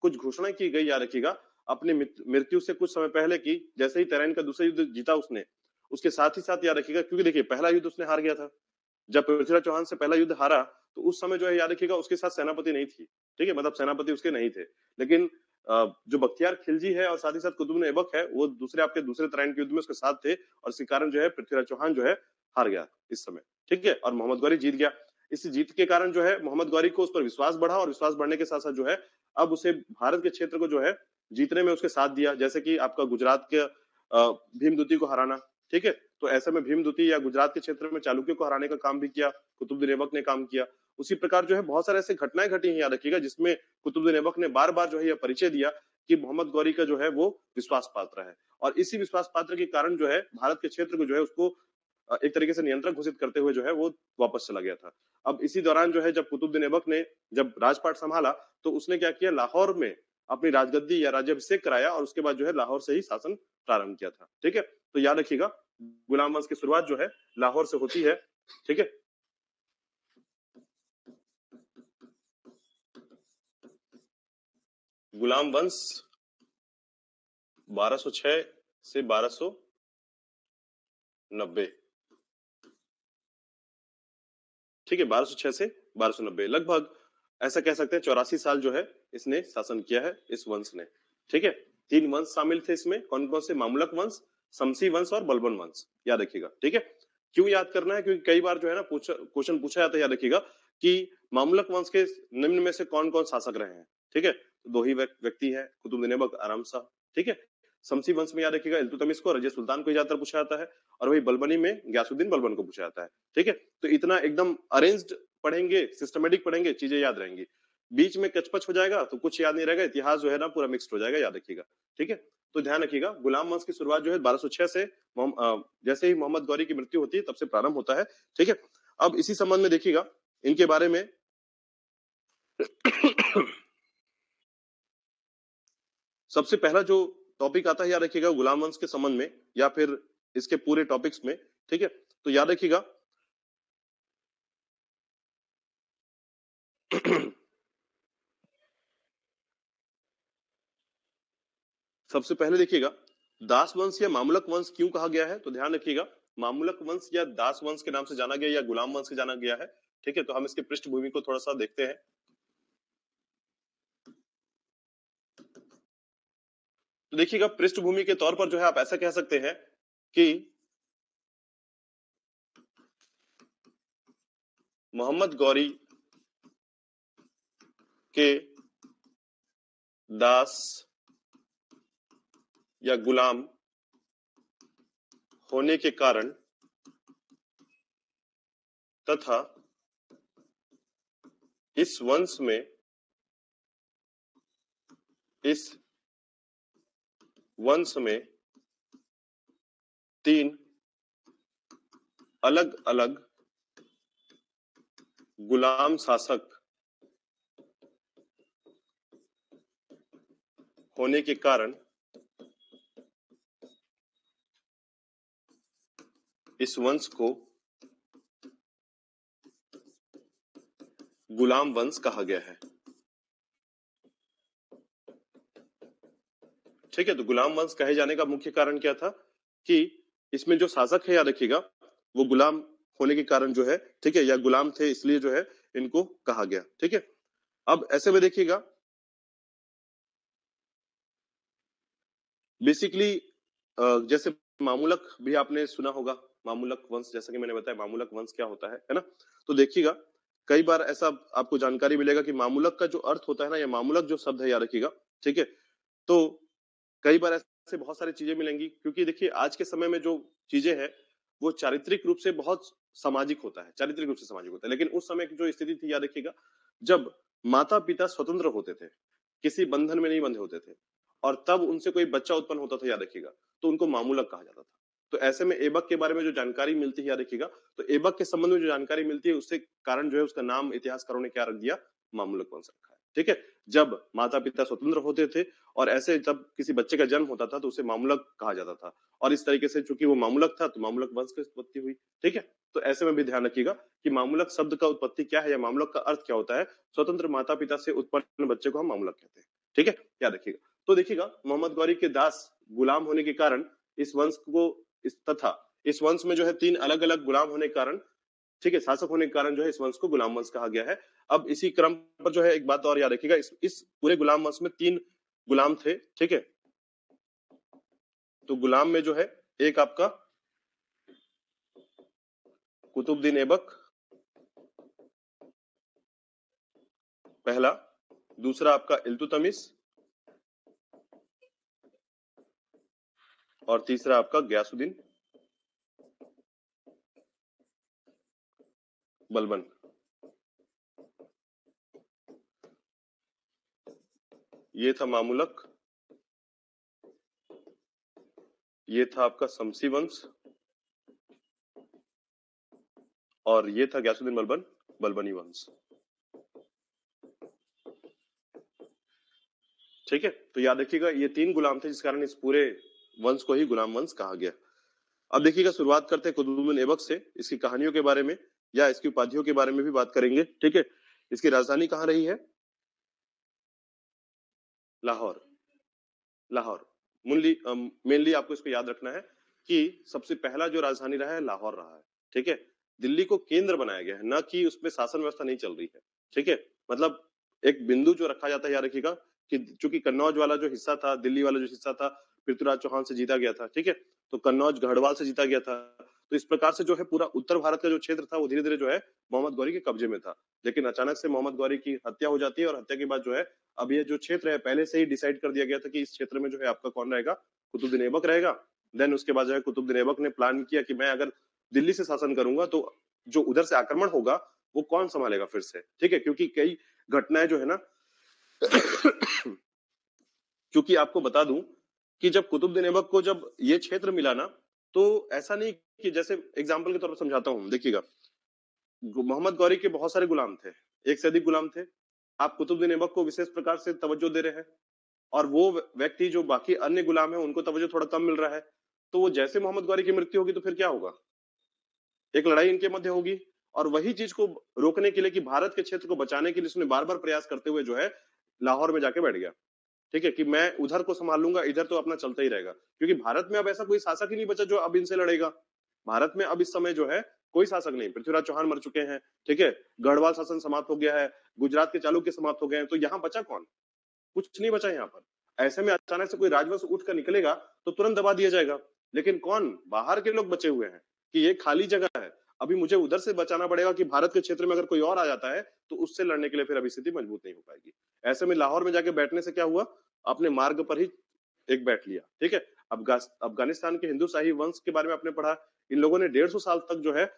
Speaker 1: कुछ घोषणा की गई, याद रखिएगा, अपनी मृत्यु से कुछ समय पहले की। जैसे ही तराइन का दूसरा युद्ध जीता उसने, उसके साथ ही साथ याद रखिएगा, क्योंकि देखिए पहला युद्ध उसने हार गया था। जब पृथ्वीराज चौहान से पहला युद्ध हारा तो उस समय जो है, याद रखिएगा, उसके साथ सेनापति नहीं थी। ठीक है, मतलब सेनापति उसके नहीं थे। लेकिन जो बख्तियार खिलजी है और साथ ही साथ कुतुबुद्दीन ऐबक है, वो दूसरे तराइन के युद्ध में उसके साथ थे, और इसी कारण जो है पृथ्वीराज चौहान जो है हार गया इस समय। ठीक है, और मोहम्मद गौरी जीत गया। इस जीत के कारण जो है मोहम्मद गौरी को उस पर विश्वास बढ़ा, और विश्वास बढ़ने के साथ साथ जो है अब उसे भारत के क्षेत्र को जो है जीतने में उसके साथ दिया। जैसे कि आपका गुजरात के भीमदूती को हराना। ठीक है, तो ऐसे में भीमदूती या गुजरात के क्षेत्र में चालुक्य को हराने का काम भी किया, कुतुबुद्दीन ऐबक ने काम किया। उसी प्रकार जो है बहुत सारे ऐसे घटनाएं घटी हैं, याद रखिएगा, जिसमें कुतुबुद्दीन ऐबक ने बार बार जो है यह परिचय दिया कि मोहम्मद गौरी का जो है वो विश्वास पात्र है, और इसी विश्वास पात्र के कारण जो है भारत के क्षेत्र को जो है उसको एक तरीके से नियंत्रक घोषित करते हुए जो है वो वापस चला गया था। अब इसी दौरान जो है जब कुतुबुद्दीन ऐबक ने जब राजपाट संभाला तो उसने क्या किया, लाहौर में अपनी राजगद्दी या राज्याभिषेक कराया, और उसके बाद जो है लाहौर से ही शासन प्रारंभ किया था। ठीक है, तो याद रखिएगा, गुलाम वंश की शुरुआत जो है लाहौर से होती है। ठीक है, गुलाम वंश 1206 से 1290। ठीक है, 1206 से 1290, लगभग ऐसा कह सकते हैं 84 साल जो है इसने शासन किया है इस वंश ने। ठीक है, 3 वंश शामिल थे इसमें, कौन कौन से, मामुलक वंश, शमसी वंश और बलबन वंश, याद रखिएगा। ठीक है, क्यों याद करना है, क्योंकि कई बार जो है ना क्वेश्चन पूछा जाता है, याद रखिएगा, कि मामुलक वंश के निम्न में से कौन कौन शासक रहे हैं। ठीक है, तो दो ही व्यक्ति है, कुतुबुद्दीन ऐबक, आराम शाह। ठीक है, शमसी वंश में याद रखिएगा इल्तुतमिश को, रजिया सुल्तान को ज्यादातर पूछा जाता है, और वही बलबनी में गयासुद्दीन बलबन को पूछा जाता है। ठीक है, तो इतना एकदम अरेंज्ड पढ़ेंगे, सिस्टमेटिक पढ़ेंगे, चीजें याद रहेंगी। बीच में कचपच हो जाएगा तो कुछ याद नहीं रहेगा, इतिहास जो है ना पूरा मिक्स्ड हो जाएगा, याद रखिएगा। ठीक है, तो ध्यान रखिएगा, गुलाम वंश की शुरुआत जो है 1206 से जैसे ही मोहम्मद गौरी की मृत्यु होती है तब से प्रारंभ होता है। ठीक है, अब इसी संबंध में देखिएगा इनके बारे में सबसे पहला जो टॉपिक आता है, याद रखिएगा, गुलाम वंश के संबंध में या फिर इसके पूरे टॉपिक्स में। ठीक है, तो याद रखिएगा सबसे पहले देखिएगा दास वंश या मामुलक वंश क्यों कहा गया है, तो ध्यान रखिएगा, मामुलक वंश या दास वंश के नाम से जाना गया या गुलाम वंश से जाना गया है। ठीक है, तो हम इसके पृष्ठभूमि को थोड़ा सा देखते हैं। तो देखिएगा, पृष्ठभूमि के तौर पर जो है आप ऐसा कह सकते हैं कि मोहम्मद गौरी के दास या गुलाम होने के कारण तथा इस वंश में 3 अलग अलग गुलाम शासक होने के कारण इस वंश को गुलाम वंश कहा गया है। ठीक है, तो गुलाम वंश कहे जाने का मुख्य कारण क्या था कि इसमें जो शासक है, याद रखिएगा, वो गुलाम होने के कारण जो है, ठीक है, या गुलाम थे इसलिए जो है इनको कहा गया। ठीक है, अब ऐसे में देखिएगा बेसिकली जैसे मामूलक भी आपने सुना होगा, मामूलक वंश, जैसा कि मैंने बताया मामूलक वंश क्या होता है ना। तो देखिएगा कई बार ऐसा आपको जानकारी मिलेगा कि मामूलक का जो अर्थ होता है ना, या मामूलक जो शब्द है, याद रखिएगा, ठीक है। तो कई बार ऐसे बहुत सारी चीजें मिलेंगी, क्योंकि देखिए आज के समय में जो चीजें हैं वो चारित्रिक रूप से बहुत सामाजिक होता है, चारित्रिक रूप से सामाजिक होता है, लेकिन उस समय की जो स्थिति थी, याद रखिएगा, जब माता पिता स्वतंत्र होते थे, किसी बंधन में नहीं बंधे होते थे, और तब उनसे कोई बच्चा उत्पन्न होता था, याद रखिएगा, तो उनको मामूलक कहा जाता था। तो ऐसे में ऐबक के बारे में जो जानकारी मिलती है, याद रखिएगा, तो ऐबक के संबंध में जो जानकारी मिलती है उससे कारण जो है उसका नाम इतिहासकारों ने क्या रख दिया, मामूलक वंश रखा है। ठीक है, जब माता पिता स्वतंत्र होते थे और ऐसे जब किसी बच्चे का जन्म होता था तो उसे मामूलक कहा जाता था, और इस तरीके से चूंकि वो मामूलक था तो मामूलक वंश की उत्पत्ति हुई। ठीक है, तो ऐसे में भी ध्यान रखिएगा कि मामूलक शब्द का उत्पत्ति क्या है, या मामूलक का अर्थ क्या होता है। स्वतंत्र माता पिता से उत्पन्न बच्चे को हम मामूलक कहते हैं। ठीक है, याद रखिएगा। तो देखिएगा मोहम्मद गौरी के दास गुलाम होने के कारण इस वंश को तथा इस वंश में जो है 3 अलग अलग गुलाम होने के कारण, ठीक है, शासक होने के कारण जो है इस वंश को गुलाम वंश कहा गया है। अब इसी क्रम पर जो है एक बात और याद रखिएगा, इस पूरे गुलाम वंश में 3 गुलाम थे। ठीक है, तो गुलाम में जो है एक आपका कुतुबुद्दीन ऐबक पहला, दूसरा आपका इल्तुतमिश, और तीसरा आपका गयासुद्दीन बलबन। ये था मामूलक, ये था आपका शमसी वंश, और ये था गयासुद्दीन बलबन, बलबनी वंश। ठीक है, तो याद रखिएगा ये 3 गुलाम थे जिस कारण इस पूरे वंश को ही गुलाम वंश कहा गया। अब देखिएगा शुरुआत करते हैं कुतुबुद्दीन ऐबक से, इसकी कहानियों के बारे में या इसकी उपाधियों के बारे में भी बात करेंगे। ठीक है, इसकी राजधानी कहाँ रही है, लाहौर। लाहौर मेनली आपको इसको याद रखना है कि सबसे पहला जो राजधानी रहा है लाहौर रहा है। ठीक है, दिल्ली को केंद्र बनाया गया है, ना कि उसमें शासन व्यवस्था नहीं चल रही है। ठीक है, मतलब एक बिंदु जो रखा जाता है, याद रखिएगा कि चूंकि कन्नौज वाला जो हिस्सा था, दिल्ली वाला जो हिस्सा था, पृथ्वीराज चौहान से जीता गया था। ठीक है, तो कन्नौज गढ़वाल से जीता गया था। तो इस प्रकार से जो है पूरा उत्तर भारत का जो क्षेत्र था वो धीरे धीरे जो है मोहम्मद गौरी के कब्जे में था। लेकिन अचानक से मोहम्मद गौरी की हत्या हो जाती है, और हत्या के बाद जो है अब ये जो क्षेत्र है पहले से ही डिसाइड कर दिया गया था कि इस क्षेत्र में जो है आपका कौन रहेगा, कुतुबुद्दीन ऐबक रहेगा। देन उसके बाद जो है कुतुबुद्दीन ऐबक ने प्लान किया कि मैं अगर दिल्ली से शासन करूंगा तो जो उधर से आक्रमण होगा वो कौन संभालेगा फिर से। ठीक है, क्योंकि कई घटनाएं जो है ना क्योंकि आपको बता दूं कि जब कुतुबुद्दीन ऐबक को जब ये क्षेत्र मिला ना, तो ऐसा नहीं कि जैसे एग्जाम्पल के तौर पर समझाता हूं, देखिएगा मोहम्मद गौरी के बहुत सारे गुलाम थे, एक से अधिक गुलाम थे। आप कुतुबुद्दीन ऐबक को विशेष प्रकार से तवज्जो दे रहे हैं, और वो व्यक्ति जो बाकी अन्य गुलाम है उनको तवज्जो थोड़ा कम मिल रहा है। तो वो जैसे मोहम्मद गौरी की मृत्यु होगी तो फिर क्या होगा, एक लड़ाई इनके मध्य होगी। और वही चीज को रोकने के लिए कि भारत के क्षेत्र को बचाने के लिए उसने बार बार प्रयास करते हुए जो है लाहौर में जाके बैठ गया। ठीक है, कि मैं उधर को संभाल लूंगा, इधर तो अपना चलता ही रहेगा, क्योंकि भारत में अब ऐसा कोई शासक ही नहीं बचा जो अब इनसे लड़ेगा। भारत में अब इस समय जो है कोई शासक नहीं, पृथ्वीराज चौहान मर चुके हैं। ठीक है, गढ़वाल शासन समाप्त हो गया है, गुजरात के चालुक्य समाप्त हो गए हैं, तो यहाँ बचा कौन, कुछ नहीं बचा यहाँ पर। ऐसे में अचानक से कोई राजवंश उठ कर निकलेगा तो तुरंत दबा दिया जाएगा। लेकिन कौन, बाहर के लोग बचे हुए हैं कि ये खाली जगह है, अभी मुझे उधर से बचाना पड़ेगा कि भारत के क्षेत्र में अगर कोई और आ जाता है तो उससे लड़ने के लिए फिर अभी स्थिति मजबूत नहीं हो पाएगी। ऐसे में लाहौर में जाके बैठने से क्या हुआ, अपने मार्ग पर ही एक बैठ लिया। ठीक है, अफगानिस्तान के हिंदू शाही वंश के बारे में आपने पढ़ा, इन लोगों ने 150 साल तक जो है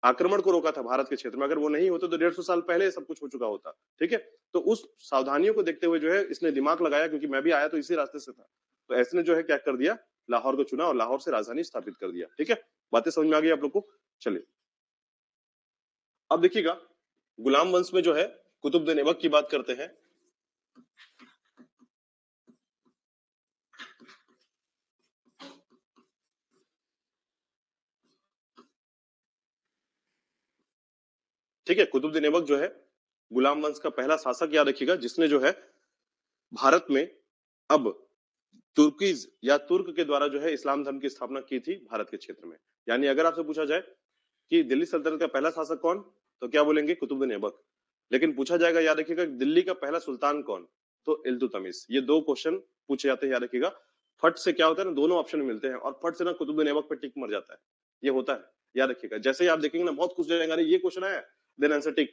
Speaker 1: आक्रमण को रोका था भारत के क्षेत्र में। अगर वो नहीं होते तो 150 साल पहले सब कुछ हो चुका होता। ठीक है, तो उस सावधानियों को देखते हुए जो है इसने दिमाग लगाया, क्योंकि मैं भी आया तो इसी रास्ते से था, तो ऐसे ने जो है क्या कर दिया, लाहौर को चुना और लाहौर से राजधानी स्थापित कर दिया। ठीक है, बातें समझ में आ गई आप लोग को। चलिए अब देखिएगा गुलाम वंश में जो है कुतुबुद्दीन ऐबक की बात करते हैं। ठीक है, कुतुबुद्दीन ऐबक जो है गुलाम वंश का पहला शासक याद रखिएगा, जिसने जो है भारत में अब तुर्कीज या तुर्क के द्वारा जो है इस्लाम धर्म की स्थापना की थी भारत के क्षेत्र में। यानी अगर आपसे पूछा जाए कि दिल्ली सल्तनत का पहला शासक कौन, तो क्या बोलेंगे? कुतुबुद्दीन ऐबक। लेकिन पूछा जाएगा, याद रखिएगा, दिल्ली का पहला सुल्तान कौन, तो इल्तुतमिश। ये दो क्वेश्चन पूछे जाते हैं, याद रखिएगा। फट से क्या होता है ना, दोनों ऑप्शन मिलते हैं और फट से ना कुतुबुद्दीन ऐबक पे टिक मर जाता है, ये होता है, याद रखिएगा। जैसे ही आप देखेंगे ना, बहुत खुश हो जाएंगे, अरे ये क्वेश्चन आया, देन आंसर टिक।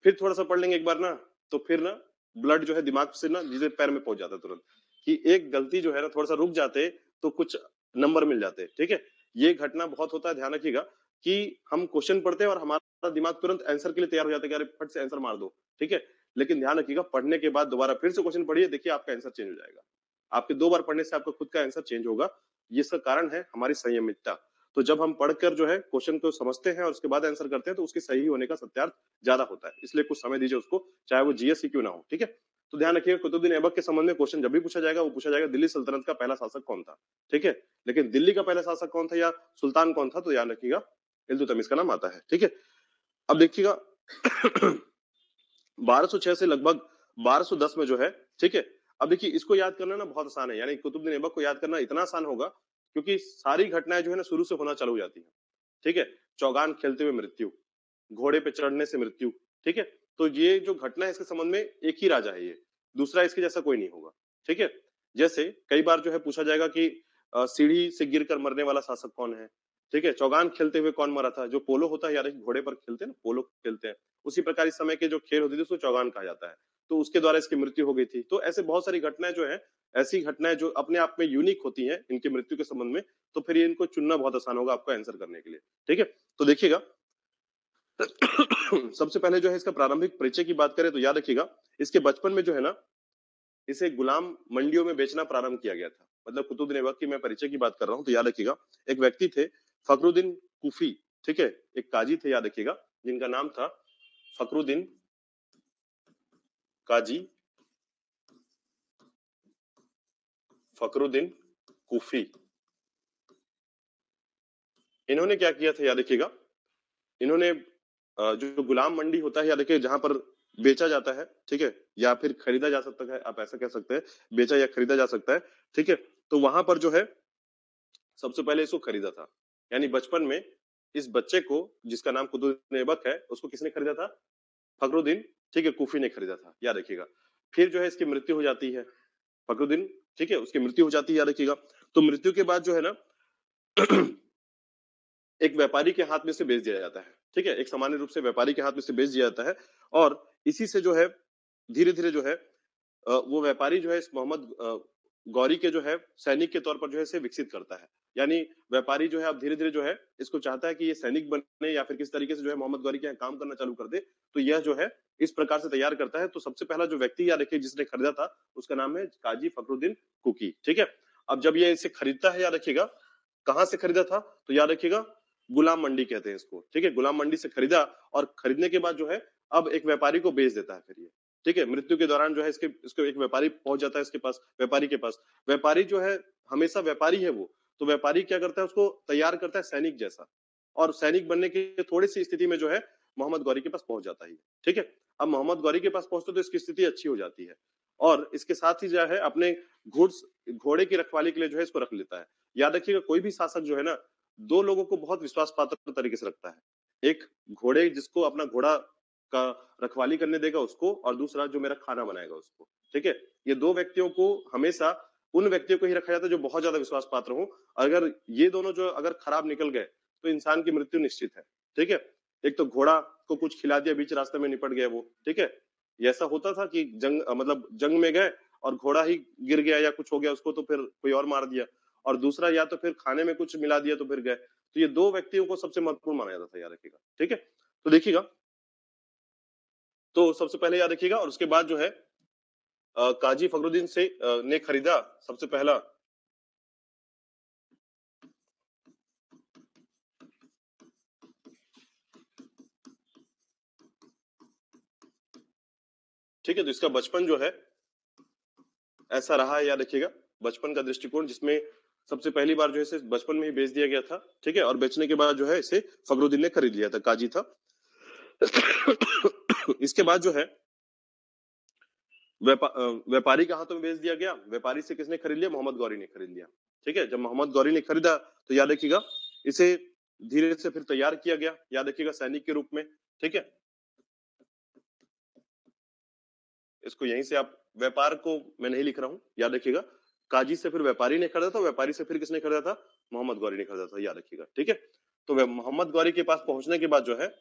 Speaker 1: फिर थोड़ा सा पढ़ लेंगे एक बार ना, तो फिर ना ब्लड जो है दिमाग से ना नीचे पैर में पहुंच जाता है तुरंत, कि एक गलती जो है ना, थोड़ा सा रुक जाते तो कुछ नंबर मिल जाते। ठीक है, ये घटना बहुत होता है, ध्यान रखिएगा कि हम क्वेश्चन पढ़ते हैं और हमारा दिमाग तुरंत आंसर के लिए तैयार हो जाता है कि अरे फट से आंसर मार दो। ठीक है, लेकिन ध्यान रखिएगा, पढ़ने के बाद दोबारा फिर से क्वेश्चन पढ़िए, देखिए आपका आंसर चेंज हो जाएगा। आपके 2 बार पढ़ने से आपका खुद का आंसर चेंज होगा। ये इसका कारण है हमारी संयमितता। तो जब हम पढ़कर जो है क्वेश्चन को समझते हैं और उसके बाद आंसर करते हैं, तो उसके सही होने का सत्यार्थ ज्यादा होता है। इसलिए कुछ समय दीजिए उसको, चाहे वो जीएस ही क्यों ना हो। ठीक है, तो ध्यान रखिएगा, कुतुबुद्दीन ऐबक के संबंध में क्वेश्चन जब भी पूछा जाएगा, वो पूछा जाएगा दिल्ली सल्तनत का पहला शासक कौन था। ठीक है, लेकिन दिल्ली का पहला शासक कौन था या सुल्तान कौन था, तो याद रखिएगा इल्तुतमिश का नाम आता है। ठीक है, अब देखिएगा 1206 से लगभग 1210 में जो है, ठीक है, अब देखिए इसको याद करना ना बहुत आसान है, यानी कुतुबुद्दीन ऐबक को याद करना इतना आसान होगा क्योंकि सारी घटनाएं जो है ना शुरू से होना चालू हो जाती है। ठीक है, चौगान खेलते हुए मृत्यु, घोड़े पे चढ़ने से मृत्यु। ठीक है, तो ये जो घटना है इसके संबंध में एक ही राजा है, ये दूसरा इसके जैसा कोई नहीं होगा। ठीक है, जैसे कई बार जो है पूछा जाएगा कि सीढ़ी से गिरकर मरने वाला शासक कौन है। ठीक है, चौगान खेलते हुए कौन मरा था? जो पोलो होता है, यार घोड़े पर खेलते हैं ना, पोलो खेलते हैं, उसी प्रकार इस समय के जो खेल होते थे उसको चौगान कहा जाता है। तो उसके द्वारा इसकी मृत्यु हो गई थी। तो ऐसे बहुत सारी घटनाएं जो है, ऐसी घटनाएं जो अपने आप में यूनिक होती हैं इनकी मृत्यु के संबंध में, तो फिर ये इनको चुनना बहुत आसान होगा आपको आंसर करने के लिए। ठीक है, तो देखिएगा सबसे पहले जो है इसका प्रारंभिक परिचय की बात करें तो याद रखिएगा, इसके बचपन में जो है ना, इसे गुलाम मंडियों में बेचना प्रारंभ किया गया था। मतलब कुतुबुद्दीन ऐबक की मैं परिचय की बात कर रहा हूं, तो याद रखिएगा एक व्यक्ति थे फखरुद्दीन कुफी। ठीक है, एक काजी थे, याद रखिएगा, जिनका नाम था फखरुद्दीन काजी फखरुद्दीन कुफी। इन्होंने क्या किया था, याद रखिएगा, इन्होंने जो गुलाम मंडी होता है, याद रखिए, जहां पर बेचा जाता है, ठीक है, या फिर खरीदा जा सकता है, आप ऐसा कह सकते हैं, बेचा या खरीदा जा सकता है। ठीक है, तो वहां पर जो है सबसे पहले इसको खरीदा था। यानी बचपन में इस बच्चे को, जिसका नाम कुतुबुद्दीन ऐबक है, उसको किसने खरीदा था? फखरुद्दीन, ठीक है, कुफी ने खरीदा था, याद रखिएगा। फिर जो है इसकी मृत्यु हो जाती है, फखरुद्दीन, ठीक है, उसकी मृत्यु हो जाती है, याद रखिएगा। तो मृत्यु के बाद जो है ना एक व्यापारी के हाथ में से बेच दिया जाता है। ठीक है, एक सामान्य रूप से व्यापारी के हाथ में से बेच दिया जाता है और इसी से जो है धीरे धीरे जो है वो व्यापारी जो है इस मोहम्मद गौरी के जो है सैनिक के तौर पर जो है इसे विकसित करता है। यानी व्यापारी जो है अब धीरे धीरे जो है इसको चाहता है कि ये सैनिक बने या फिर किस तरीके से जो है मोहम्मद गौरी के यहाँ काम करना चालू कर दे। तो यह जो है इस प्रकार से तैयार करता है। तो सबसे पहला जो व्यक्ति याद रखिए जिसने खरीदा था, उसका नाम है काजी फखरुद्दीन कुकी। ठीक है, अब जब ये इसे खरीदता है, याद रखिएगा, कहाँ से खरीदा था, तो याद रखिएगा गुलाम मंडी कहते हैं इसको। ठीक है, गुलाम मंडी से खरीदा और खरीदने के बाद जो है अब एक व्यापारी को बेच देता है फिर ये। ठीक है, मृत्यु के दौरान जो है इसको एक व्यापारी पहुंच जाता है इसके पास, व्यापारी के पास। व्यापारी जो है हमेशा व्यापारी है वो, तो व्यापारी क्या करता है, उसको तैयार करता है सैनिक जैसा, और सैनिक बनने की थोड़ी सी स्थिति में जो है मोहम्मद गौरी के पास पहुंच जाता है। ठीक है, अब मोहम्मद गौरी के पास पहुंचते तो इसकी स्थिति अच्छी हो जाती है और इसके साथ ही जो है अपने घोड़े की रखवाली के लिए जो है इसको रख लेता है। याद रखिएगा, कोई भी शासक जो है ना, दो लोगों को बहुत विश्वास पात्र तरीके से रखता है। एक घोड़े जिसको अपना घोड़ा का रखवाली करने देगा उसको, और दूसरा जो मेरा खाना बनाएगा उसको। ठीक है, ये दो व्यक्तियों को हमेशा उन व्यक्तियों को ही रखा जाता है जो बहुत ज्यादा विश्वास पात्र हो। अगर ये दोनों जो अगर खराब निकल गए तो इंसान की मृत्यु निश्चित है। ठीक है, एक तो घोड़ा को कुछ खिला दिया, बीच रास्ते में निपट गया वो। ठीक है, ये ऐसा होता था कि मतलब जंग में गए और घोड़ा ही गिर गया या कुछ हो गया उसको, तो फिर कोई और मार दिया, और दूसरा या तो फिर खाने में कुछ मिला दिया तो फिर गए। तो ये दो व्यक्तियों को सबसे महत्वपूर्ण माना जाता था, याद रखिएगा। ठीक है, तो देखिएगा, तो सबसे पहले याद रखिएगा, और उसके बाद जो है काजी फखरुद्दीन से ने खरीदा सबसे पहला। ठीक है, तो इसका बचपन जो है ऐसा रहा है, याद रखिएगा, बचपन का दृष्टिकोण जिसमें सबसे पहली बार जो है इसे बचपन में ही बेच दिया गया था। ठीक है, और बेचने के बाद जो है इसे फखरुद्दीन ने खरीद लिया था, काजी था। इसके बाद जो है व्यापारी के हाथों में बेच दिया गया। व्यापारी से किसने खरीद लिया? मोहम्मद गौरी ने खरीद लिया। ठीक है, जब मोहम्मद गौरी ने खरीदा तो याद रखिएगा इसे धीरे से फिर तैयार किया गया, याद रखिएगा सैनिक के रूप में। ठीक है, इसको यहीं से आप व्यापार को मैं नहीं लिख रहा हूं, याद रखिएगा। काजी से फिर व्यापारी ने खरीदा था, व्यापारी से फिर किसने खरीदा था? मोहम्मद गौरी ने खरीदा था, याद रखिएगा। ठीक है, तो मोहम्मद गौरी के पास पहुंचने के बाद जो है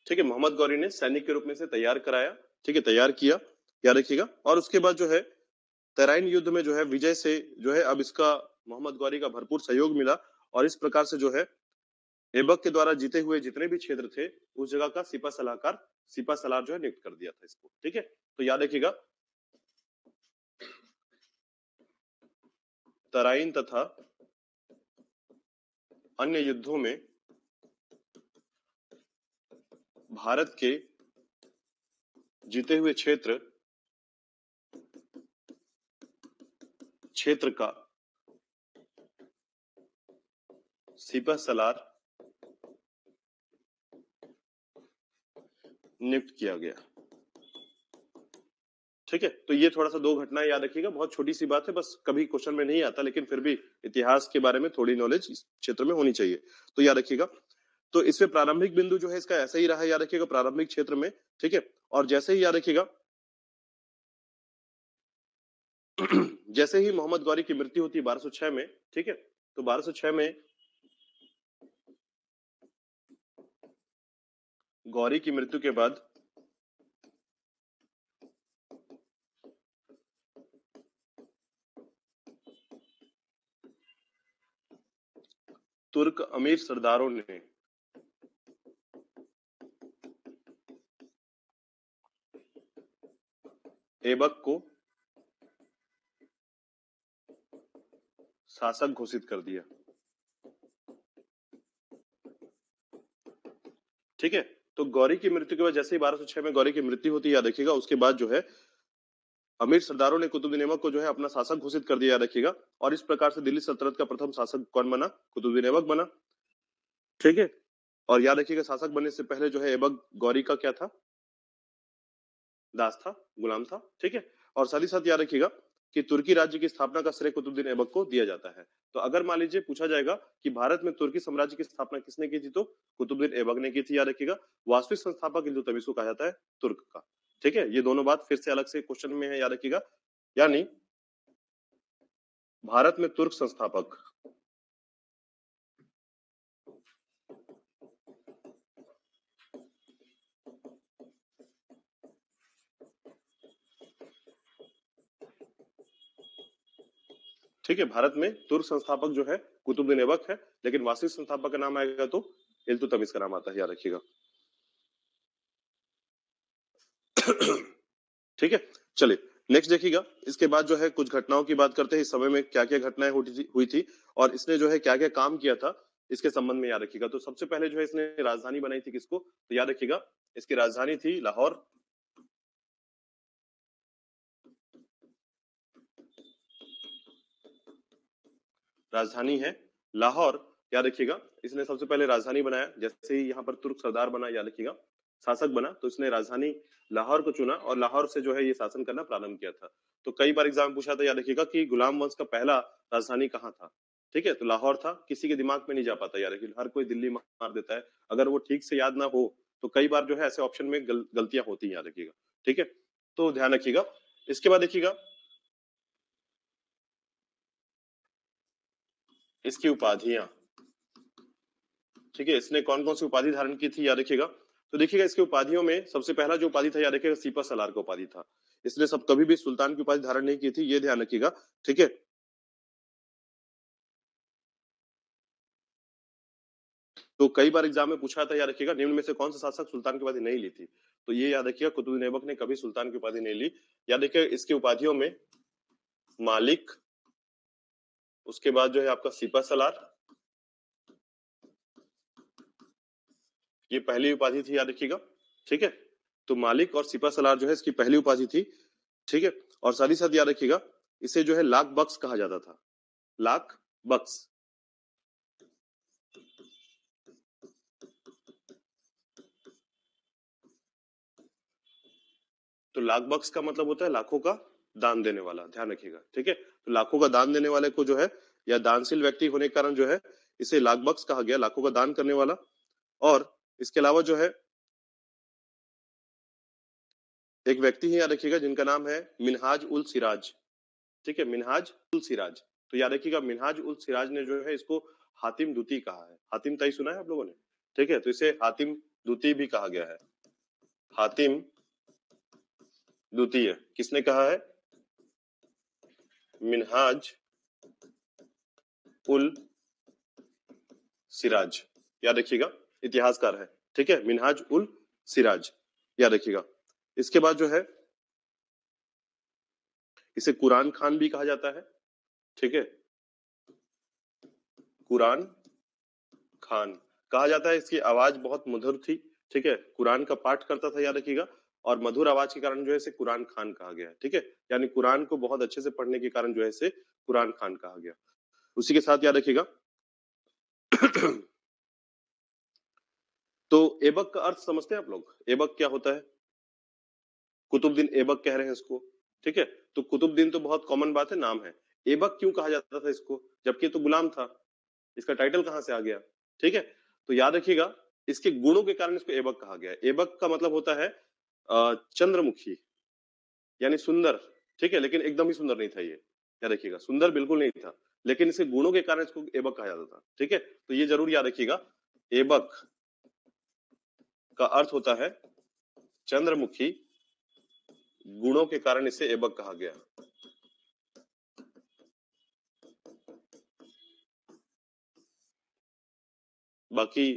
Speaker 1: ठीक है, मोहम्मद गौरी ने सैनिक के रूप में से तैयार कराया। ठीक है, तैयार किया, याद रखिएगा। और उसके बाद जो है तराइन युद्ध में जो है विजय से जो है अब इसका मोहम्मद गौरी का भरपूर सहयोग मिला, और इस प्रकार से जो है ऐबक के द्वारा जीते हुए जितने भी क्षेत्र थे उस जगह का सिपा सलार जो है नियुक्त कर दिया था इसको। ठीक है, तो याद रखिएगा तराइन तथा अन्य युद्धों में भारत के जीते हुए क्षेत्र का सिपह सलार नियुक्त किया गया। ठीक है, तो ये थोड़ा सा दो घटनाएं याद रखिएगा, बहुत छोटी सी बात है, बस कभी क्वेश्चन में नहीं आता, लेकिन फिर भी इतिहास के बारे में थोड़ी नॉलेज इस क्षेत्र में होनी चाहिए, तो याद रखिएगा। तो इसमें प्रारंभिक बिंदु जो है इसका ऐसा ही रहा, याद रखिएगा, प्रारंभिक क्षेत्र में। ठीक है, और जैसे ही याद रखिएगा जैसे ही मोहम्मद गौरी की मृत्यु होती है 1206 में। ठीक है, तो 1206 में गौरी की मृत्यु के बाद तुर्क अमीर सरदारों ने ऐबक को शासक घोषित कर दिया। ठीक है, तो गौरी की मृत्यु के बाद जैसे ही 1206 में गौरी की मृत्यु होती है, याद रखिएगा, उसके बाद जो है अमीर सरदारों ने कुतुबुद्दीन ऐबक को जो है अपना शासक घोषित कर दिया, याद रखिएगा। और इस प्रकार से दिल्ली सल्तनत का प्रथम शासक कौन बना? कुतुबुद्दीन ऐबक बना। ठीक है, और याद रखिएगा शासक बनने से पहले जो है ऐबक गौरी का क्या था? दास था, गुलाम था। ठीक है, और साथ ही साथ याद रखिएगा कि तुर्की राज्य की स्थापना का श्रेय कुतुबुद्दीन ऐबक को दिया जाता है। तो अगर मान लीजिए पूछा जाएगा कि भारत में तुर्की साम्राज्य की स्थापना किसने की थी, तो कुतुबुद्दीन ऐबक ने की थी, याद रखिएगा। वास्तविक संस्थापक हिंदू तभी इसको कहा जाता है तुर्क का। ठीक है, ये दोनों बात फिर से अलग से क्वेश्चन में है, याद रखिएगा। यानी भारत में तुर्क संस्थापक ठीक है, भारत में तुर्क संस्थापक जो है कुतुबुद्दीन ऐबक है, लेकिन वास्तविक संस्थापक का नाम आएगा तो इल्तुतमिश का नाम आता है, याद रखिएगा। ठीक है, चलिए नेक्स्ट देखिएगा। इसके बाद जो है कुछ घटनाओं की बात करते हैं, इस समय में क्या क्या घटनाएं हुई थी और इसने जो है क्या क्या काम किया था, इसके संबंध में याद रखिएगा। तो सबसे पहले जो है इसने राजधानी बनाई थी किसको? तो याद रखिएगा इसकी राजधानी थी लाहौर। राजधानी है लाहौर, याद रखिएगा। इसने सबसे पहले राजधानी बनाया, जैसे ही यहाँ पर तुर्क सरदार बना, याद रखिएगा, शासक बना, तो इसने राजधानी लाहौर को चुना और लाहौर से जो है ये शासन करना प्रारंभ किया था। तो कई बार एग्जाम पूछा था, याद रखिएगा, कि गुलाम वंश का पहला राजधानी कहाँ था? ठीक है, तो लाहौर था। किसी के दिमाग में नहीं जा पाता, याद रखिए, हर कोई दिल्ली मार देता है, अगर वो ठीक से याद ना हो तो कई बार जो है ऐसे ऑप्शन में गलतियां होती हैं, याद रखिएगा। ठीक है, तो ध्यान रखिएगा। इसके बाद देखिएगा इसकी उपाधियां। ठीक है, इसने कौन कौन सी उपाधि धारण की थी, याद रखिएगा। तो देखिएगा इसकी उपाधियों में सबसे पहला जो उपाधि था, याद रखिएगा, सीपा सलार का उपाधि था। इसने सब कभी भी सुल्तान की उपाधि धारण नहीं की थी, ये ध्यान रखिएगा। ठीक है, तो कई बार एग्जाम में पूछा था, याद रखिएगा, निम्न में से कौन सा शासक सुल्तान की उपाधि नहीं ली थी? तो ये याद रखिएगा, कुतुबुद्दीन ऐबक ने कभी सुल्तान की उपाधि नहीं ली। याद रखिएगा इसकी उपाधियों में मालिक, उसके बाद जो है आपका सीपा सलार, ये पहली उपाधि थी, याद रखिएगा। ठीक है, तो मालिक और सिपा सलार जो है इसकी पहली उपाधि थी। ठीक है, और साथ ही साथ याद रखिएगा इसे जो है लाख बक्स कहा जाता था, लाख बक्स। तो लाख बक्स का मतलब होता है लाखों का दान देने वाला, ध्यान रखिएगा। ठीक है, तो लाखों का दान देने वाले को जो है या दानशील व्यक्ति होने के कारण जो है इसे लाख बक्स कहा गया, लाखों का दान करने वाला। और इसके अलावा जो है एक व्यक्ति है, याद रखिएगा, जिनका नाम है मिनहाज उल सिराज। ठीक है, मिनहाज उल सिराज। तो याद रखिएगा मिनहाज उल सिराज ने जो है इसको हातिम दूती कहा है। हातिम ताई सुना है आप लोगों ने? ठीक है, तो इसे हातिम दूती भी कहा गया है। हातिम द्वितीय किसने कहा है? मिनहाज उल सिराज, याद रखिएगा, इतिहासकार है। ठीक है, मिनहाज उल सिराज, याद रखिएगा। इसके बाद जो है इसे कुरान खान भी कहा जाता है। ठीक है, कुरान खान कहा जाता है, इसकी आवाज बहुत मधुर थी। ठीक है, कुरान का पाठ करता था, याद रखिएगा, और मधुर आवाज के कारण जो है इसे कुरान खान कहा गया। ठीक है, यानी कुरान को बहुत अच्छे से पढ़ने के कारण जो है इसे कुरान खान कहा गया। उसी के साथ याद रखिएगा तो ऐबक का अर्थ समझते हैं आप लोग? ऐबक क्या होता है? कुतुबुद्दीन ऐबक कह रहे हैं इसको। ठीक है, तो कुतुबुद्दीन तो बहुत कॉमन बात है, नाम है। ऐबक क्यों कहा जाता था इसको, जबकि तो गुलाम था? इसका टाइटल कहां से आ गया? ठीक है, तो याद रखिएगा इसके गुणों के कारण इसको ऐबक कहा गया है। ऐबक का मतलब होता है चंद्रमुखी, यानी सुंदर। ठीक है, लेकिन एकदम ही सुंदर नहीं था ये, याद रखिएगा, सुंदर बिल्कुल नहीं था, लेकिन इसके गुणों के कारण इसको ऐबक कहा जाता था। ठीक है, तो ये जरूर याद रखिएगा, ऐबक का अर्थ होता है चंद्रमुखी, गुणों के कारण इसे ऐबक कहा गया। बाकी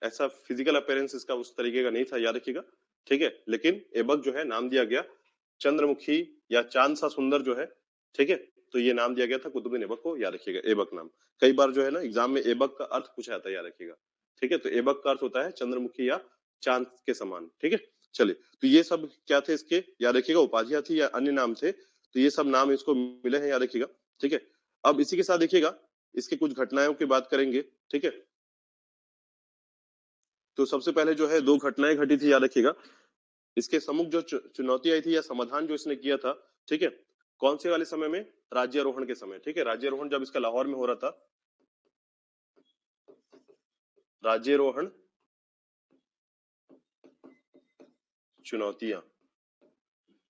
Speaker 1: ऐसा फिजिकल अपीयरेंस इसका उस तरीके का नहीं था, याद रखिएगा। ठीक है, लेकिन ऐबक जो है नाम दिया गया चंद्रमुखी या चांद सा सुंदर जो है। ठीक है, तो ये नाम दिया गया था कुतुबुद्दीन ऐबक को, याद रखिएगा, ऐबक नाम। कई बार जो है ना एग्जाम में ऐबक का अर्थ पूछा जाता है, याद रखिएगा। ठीक है, तो ऐबक का अर्थ होता है चंद्रमुखी या चांद के समान। ठीक है, चलिए, तो ये सब क्या थे इसके, याद रखिएगा, उपाधियां थी या अन्य नाम थे, तो ये सब नाम इसको मिले हैं, याद रखिएगा। ठीक है, अब इसी के साथ देखिएगा इसके कुछ घटनाओं की बात करेंगे। ठीक है, तो सबसे पहले जो है दो घटनाएं घटी थी, याद रखिएगा। इसके सम्मुख जो चुनौती आई थी या समाधान जो इसने किया था, ठीक है, कौन से वाले समय में? राज्यारोहण के समय। ठीक है, राज्यारोहण जब इसका लाहौर में हो रहा था, राज्यारोहण चुनौतियां।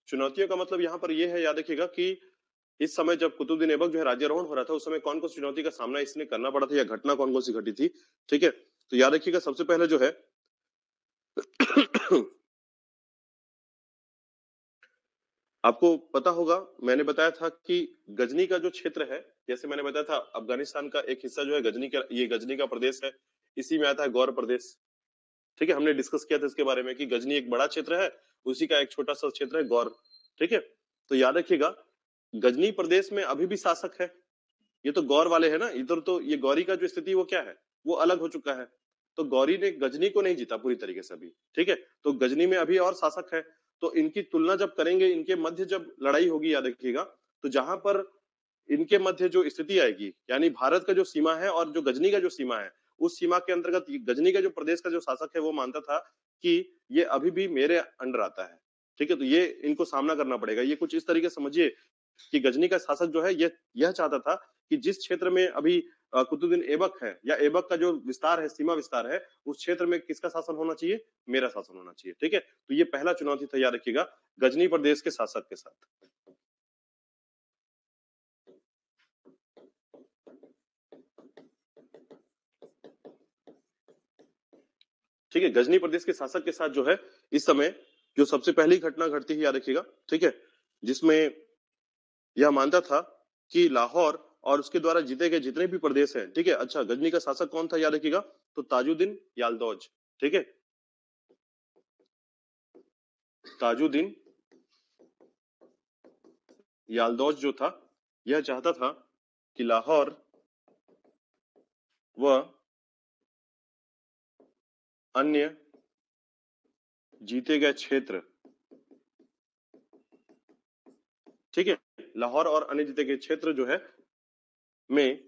Speaker 1: चुनौतियों का मतलब यहाँ पर यह है, याद रखिएगा, कि इस समय जब कुतुबुद्दीन ऐबक जो है राज्यारोहण हो रहा था, उस समय कौन कौन सी चुनौती का सामना इसने करना पड़ा था या घटना कौन कौन सी घटी थी। ठीक है, तो याद रखिएगा सबसे पहले जो है आपको पता होगा, मैंने बताया था कि गजनी का जो क्षेत्र है, जैसे मैंने बताया था अफगानिस्तान का एक हिस्सा जो है गजनी का, ये गजनी का प्रदेश है, इसी में आता है गौर प्रदेश। ठीक है, हमने डिस्कस किया था इसके बारे में कि गजनी एक बड़ा क्षेत्र है, उसी का एक छोटा सा क्षेत्र है गौर। ठीक है, तो याद रखिएगा गजनी प्रदेश में अभी भी शासक है। ये तो गौर वाले है ना, इधर तो ये गौरी का जो स्थिति वो क्या है, वो अलग हो चुका है। तो गौरी ने गजनी को नहीं जीता पूरी तरीके से अभी। ठीक है, तो गजनी में अभी और शासक है। तो इनकी तुलना जब करेंगे, इनके मध्य जब लड़ाई होगी, याद रखिएगा, तो जहां पर इनके मध्य जो स्थिति आएगी, यानी भारत का जो सीमा है और जो गजनी का जो सीमा है, उस सीमा के अंतर्गत गजनी का जो प्रदेश का जो शासक है वो मानता था कि ये अभी भी मेरे अंडर आता है। ठीक है, तो ये इनको सामना करना पड़ेगा। ये कुछ इस तरीके समझिए कि गजनी का शासक जो है ये यह चाहता था कि जिस क्षेत्र में अभी कुतुबुद्दीन ऐबक है या ऐबक का जो विस्तार है, सीमा विस्तार है, उस क्षेत्र में किसका शासन होना चाहिए? मेरा शासन होना चाहिए। ठीक है, तो ये पहला चुनौती था, याद रखिएगा, गजनी प्रदेश के शासक के साथ। ठीक है, गजनी प्रदेश के शासक के साथ जो है इस समय जो सबसे पहली घटना घटती है, याद रखिएगा। ठीक है, जिसमें यह मानता था कि लाहौर और उसके द्वारा जीते गए जितने भी प्रदेश हैं, ठीक है, अच्छा, गजनी का शासक कौन था, याद रखिएगा, तो ताजुद्दीन यालदौज। ठीक है, ताजुद्दीन यालदौज जो था, यह चाहता था कि लाहौर व अन्य जीते गए क्षेत्र, ठीक है, लाहौर और अन्य जीते गए क्षेत्र जो है में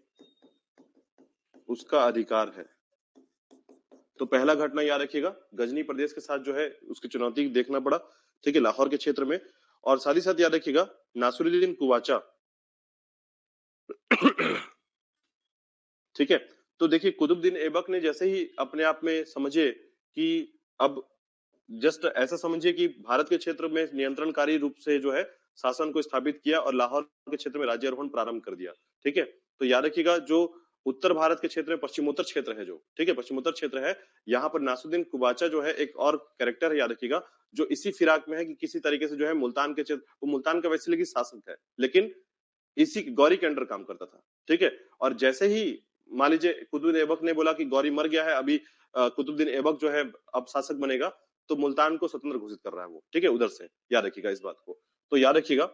Speaker 1: उसका अधिकार है। तो पहला घटना याद रखिएगा, गजनी प्रदेश के साथ जो है उसकी चुनौती देखना पड़ा, ठीक है, लाहौर के क्षेत्र में। और साथ ही साथ याद रखिएगा नासिरुद्दीन कुवाचा, ठीक है। तो देखिए कुतुबुद्दीन ऐबक ने जैसे ही अपने आप में समझे कि अब जस्ट ऐसा समझिए कि भारत के क्षेत्र में नियंत्रणकारी रूप से जो है शासन को स्थापित किया और लाहौर के क्षेत्र में राज्यारोहण प्रारंभ कर दिया, ठीक है। तो याद रखिएगा जो उत्तर भारत के क्षेत्र में पश्चिमोत्तर क्षेत्र है जो, ठीक है, पश्चिमोत्तर क्षेत्र है, यहाँ पर नासिरुद्दीन कुबाचा जो है एक और कैरेक्टर है, याद रखिएगा, जो इसी फिराक में है कि किसी तरीके से जो है मुल्तान के क्षेत्र, वो मुल्तान का वैसे की शासक है, लेकिन इसी गौरी के अंडर काम करता था, ठीक है। और जैसे ही मान लीजिए कुतुबुद्दीन ऐबक ने बोला कि गौरी मर गया है, अभी कुतुबुद्दीन ऐबक जो है अब शासक बनेगा, तो मुल्तान को स्वतंत्र घोषित कर रहा है वो, ठीक है, उधर से, याद रखिएगा इस बात को। तो याद रखिएगा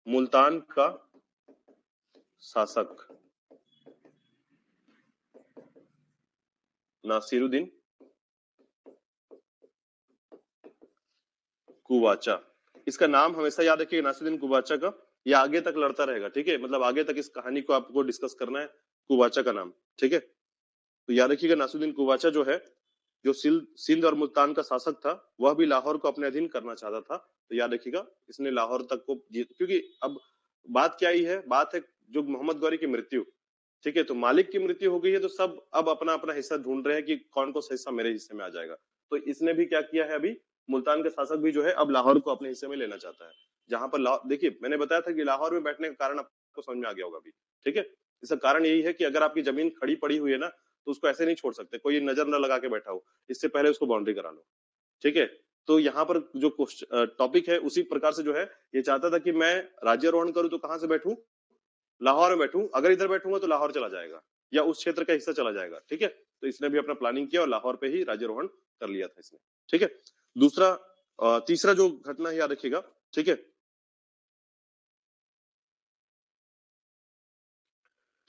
Speaker 1: मुल्तान का शासक नासिरुद्दीन कुवाचा, इसका नाम हमेशा याद रखिएगा नासिरुद्दीन कुवाचा का, यह आगे तक लड़ता रहेगा, ठीक है, मतलब आगे तक इस कहानी को आपको डिस्कस करना है, कुवाचा का नाम, ठीक है। तो याद रखिएगा नासिरुद्दीन कुवाचा जो है, जो सिंध और मुल्तान का शासक था, वह भी लाहौर को अपने अधीन करना चाहता था। तो याद रखिएगा इसने लाहौर तक को जीत, क्योंकि अब बात क्या ही है, बात है जो मोहम्मद गौरी की मृत्यु, ठीक है, तो मालिक की मृत्यु हो गई है, तो सब अब अपना अपना हिस्सा ढूंढ रहे हैं कि कौन कौन सा हिस्सा मेरे हिस्से में आ जाएगा। तो इसने भी क्या किया है, अभी मुल्तान का शासक भी जो है अब लाहौर को अपने हिस्से में लेना चाहता है। जहां पर देखिए मैंने बताया था कि लाहौर में बैठने का कारण आपको समझ में आ गया होगा अभी, ठीक है। इसका कारण यही है कि अगर आपकी जमीन खड़ी पड़ी हुई है ना, तो उसको ऐसे नहीं छोड़ सकते, कोई नजर न लगा के बैठा हो, इससे पहले उसको बाउंड्री करा लो, ठीक है। तो यहाँ पर जो टॉपिक है उसी प्रकार से जो है ये चाहता था कि मैं राज्यारोहण करूं तो कहां से बैठूं, लाहौर में बैठूं, अगर इधर बैठूंगा तो लाहौर चला जाएगा या उस क्षेत्र का हिस्सा चला जाएगा, ठीक है। तो इसने भी अपना प्लानिंग किया और लाहौर पे ही राज्यारोहण कर लिया था इसने, ठीक है। दूसरा तीसरा जो घटना है याद रखिएगा, ठीक है।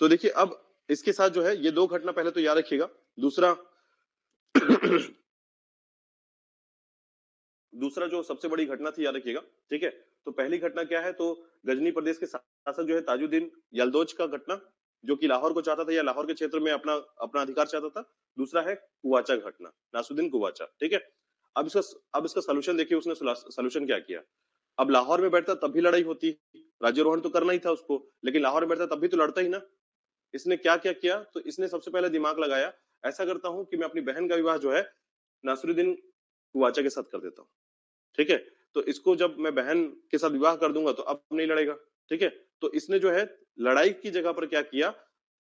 Speaker 1: तो देखिए अब इसके साथ जो है ये दो घटना पहले तो याद रखिएगा। दूसरा दूसरा जो सबसे बड़ी घटना थी याद रखिएगा, ठीक है। तो पहली घटना क्या है, तो गजनी प्रदेश के शासक जो है ताजुद्दीन यलदौज का घटना, जो कि लाहौर को चाहता था या लाहौर के क्षेत्र में अपना अपना अधिकार चाहता था। दूसरा है कुवाचा घटना, नासिरुद्दीन कुवाचा, ठीक है। अब इसका सोल्यूशन देखिए, उसने सोल्यूशन क्या किया। अब लाहौर में बैठता तब भी लड़ाई होती, राज्यारोहण तो करना ही था उसको, लेकिन लाहौर में बैठता तब भी तो लड़ता ही ना। इसने क्या क्या किया, तो इसने सबसे पहले दिमाग लगाया, ऐसा करता हूं कि मैं अपनी बहन का विवाह जो है नासिरुद्दीन कुवाचा के साथ कर देता हूँ, ठीक है। तो इसको जब मैं बहन के साथ विवाह कर दूंगा तो अब नहीं लड़ेगा, ठीक है। तो इसने जो है लड़ाई की जगह पर क्या किया,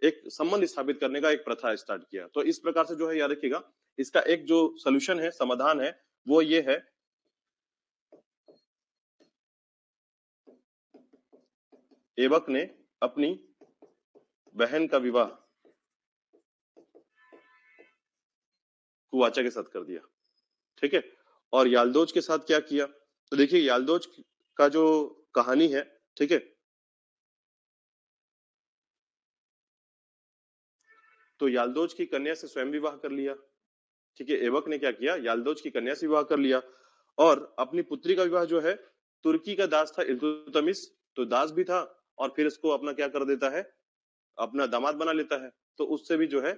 Speaker 1: एक संबंध स्थापित करने का एक प्रथा स्टार्ट किया। तो इस प्रकार से जो है याद रखिएगा, इसका एक जो सोल्यूशन है, समाधान है, वो ये है, ऐबक ने अपनी बहन का विवाह कुवाचा के साथ कर दिया, ठीक है। और यालदोज के साथ क्या किया, तो देखिए यालदोज का जो कहानी है, ठीक है, तो यालदोज की कन्या से स्वयं विवाह कर लिया, ठीक है। ऐबक ने क्या किया, यालदोज की कन्या से विवाह कर लिया और अपनी पुत्री का विवाह जो है तुर्की का दास था इल्तुतमिश, तो दास भी था और फिर इसको अपना क्या कर देता है, अपना दामाद बना लेता है, तो उससे भी जो है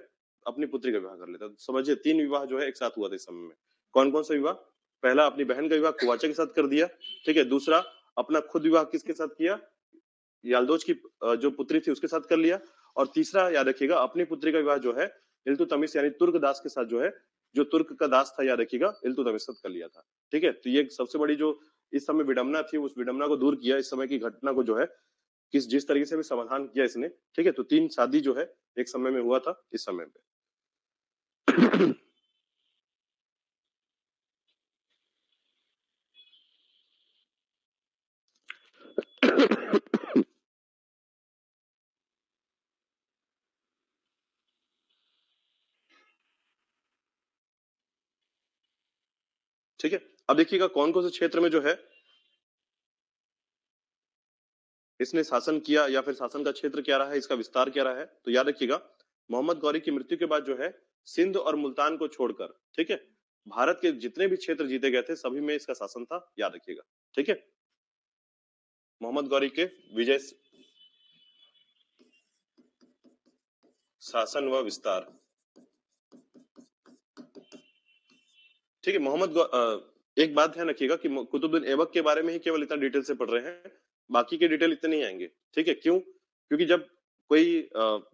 Speaker 1: अपनी पुत्री का विवाह कर लेता है। तो समझिए तीन विवाह जो है एक साथ हुआ था इस समय में। कौन कौन सा विवाह, पहला अपनी बहन का विवाह कुवाचा के साथ कर दिया, ठीक है। दूसरा अपना खुद विवाह किसके साथ किया, याल्दोज की जो पुत्री थी उसके साथ कर लिया। और तीसरा याद रखिएगा अपनी पुत्री का विवाह जो है इल्तुतमिश यानी तुर्क दास के साथ जो है, जो तुर्क का दास था, याद रखिएगा, इल्तुतमिश के साथ कर लिया था, ठीक है। तो ये सबसे बड़ी जो इस समय विडंबना थी, उस विडंबना को दूर किया, इस समय की घटना को जो है किस जिस तरीके से भी समाधान किया इसने, ठीक है। तो तीन शादी जो है एक समय में हुआ था इस समय में। ठीक है। अब देखिएगा कौन कौन से क्षेत्र में जो है इसने शासन किया या फिर शासन का क्षेत्र क्या रहा है, इसका विस्तार क्या रहा है। तो याद रखिएगा मोहम्मद गौरी की मृत्यु के बाद जो है सिंध और मुल्तान को छोड़कर, ठीक है, भारत के जितने भी क्षेत्र जीते गए थे सभी में इसका शासन था, याद रखिएगा। ठीक है, मोहम्मद गौरी के विजय, शासन व विस्तार। ठीक है, एक बात ध्यान रखिएगा कि कुतुबुद्दीन ऐबक के बारे में ही केवल इतना डिटेल से पढ़ रहे हैं, बाकी के डिटेल इतने नहीं आएंगे। ठीक है, क्यों? क्योंकि जब कोई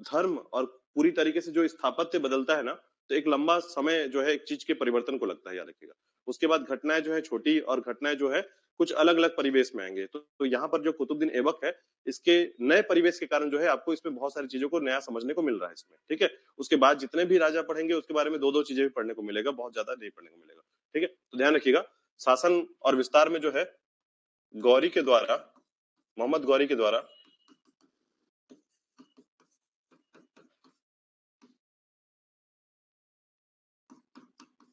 Speaker 1: धर्म और पूरी तरीके से जो स्थापत्य बदलता है ना, तो एक लंबा समय जो है एक चीज के परिवर्तन को लगता है, याद रखिएगा। उसके बाद घटनाएं जो है छोटी और घटनाएं जो है कुछ अलग अलग परिवेश में आएंगे। तो यहाँ पर जो कुतुबुद्दीन ऐबक है, इसके नए परिवेश के कारण जो है आपको इसमें बहुत सारी चीजों को नया समझने को मिल रहा है इसमें। ठीक है, उसके बाद जितने भी राजा पढ़ेंगे उसके बारे में दो दो चीजें भी पढ़ने को मिलेगा, बहुत ज्यादा नहीं पढ़ने को मिलेगा। ठीक है, तो ध्यान रखिएगा, शासन और विस्तार में जो है गौरी के द्वारा, मोहम्मद गौरी के द्वारा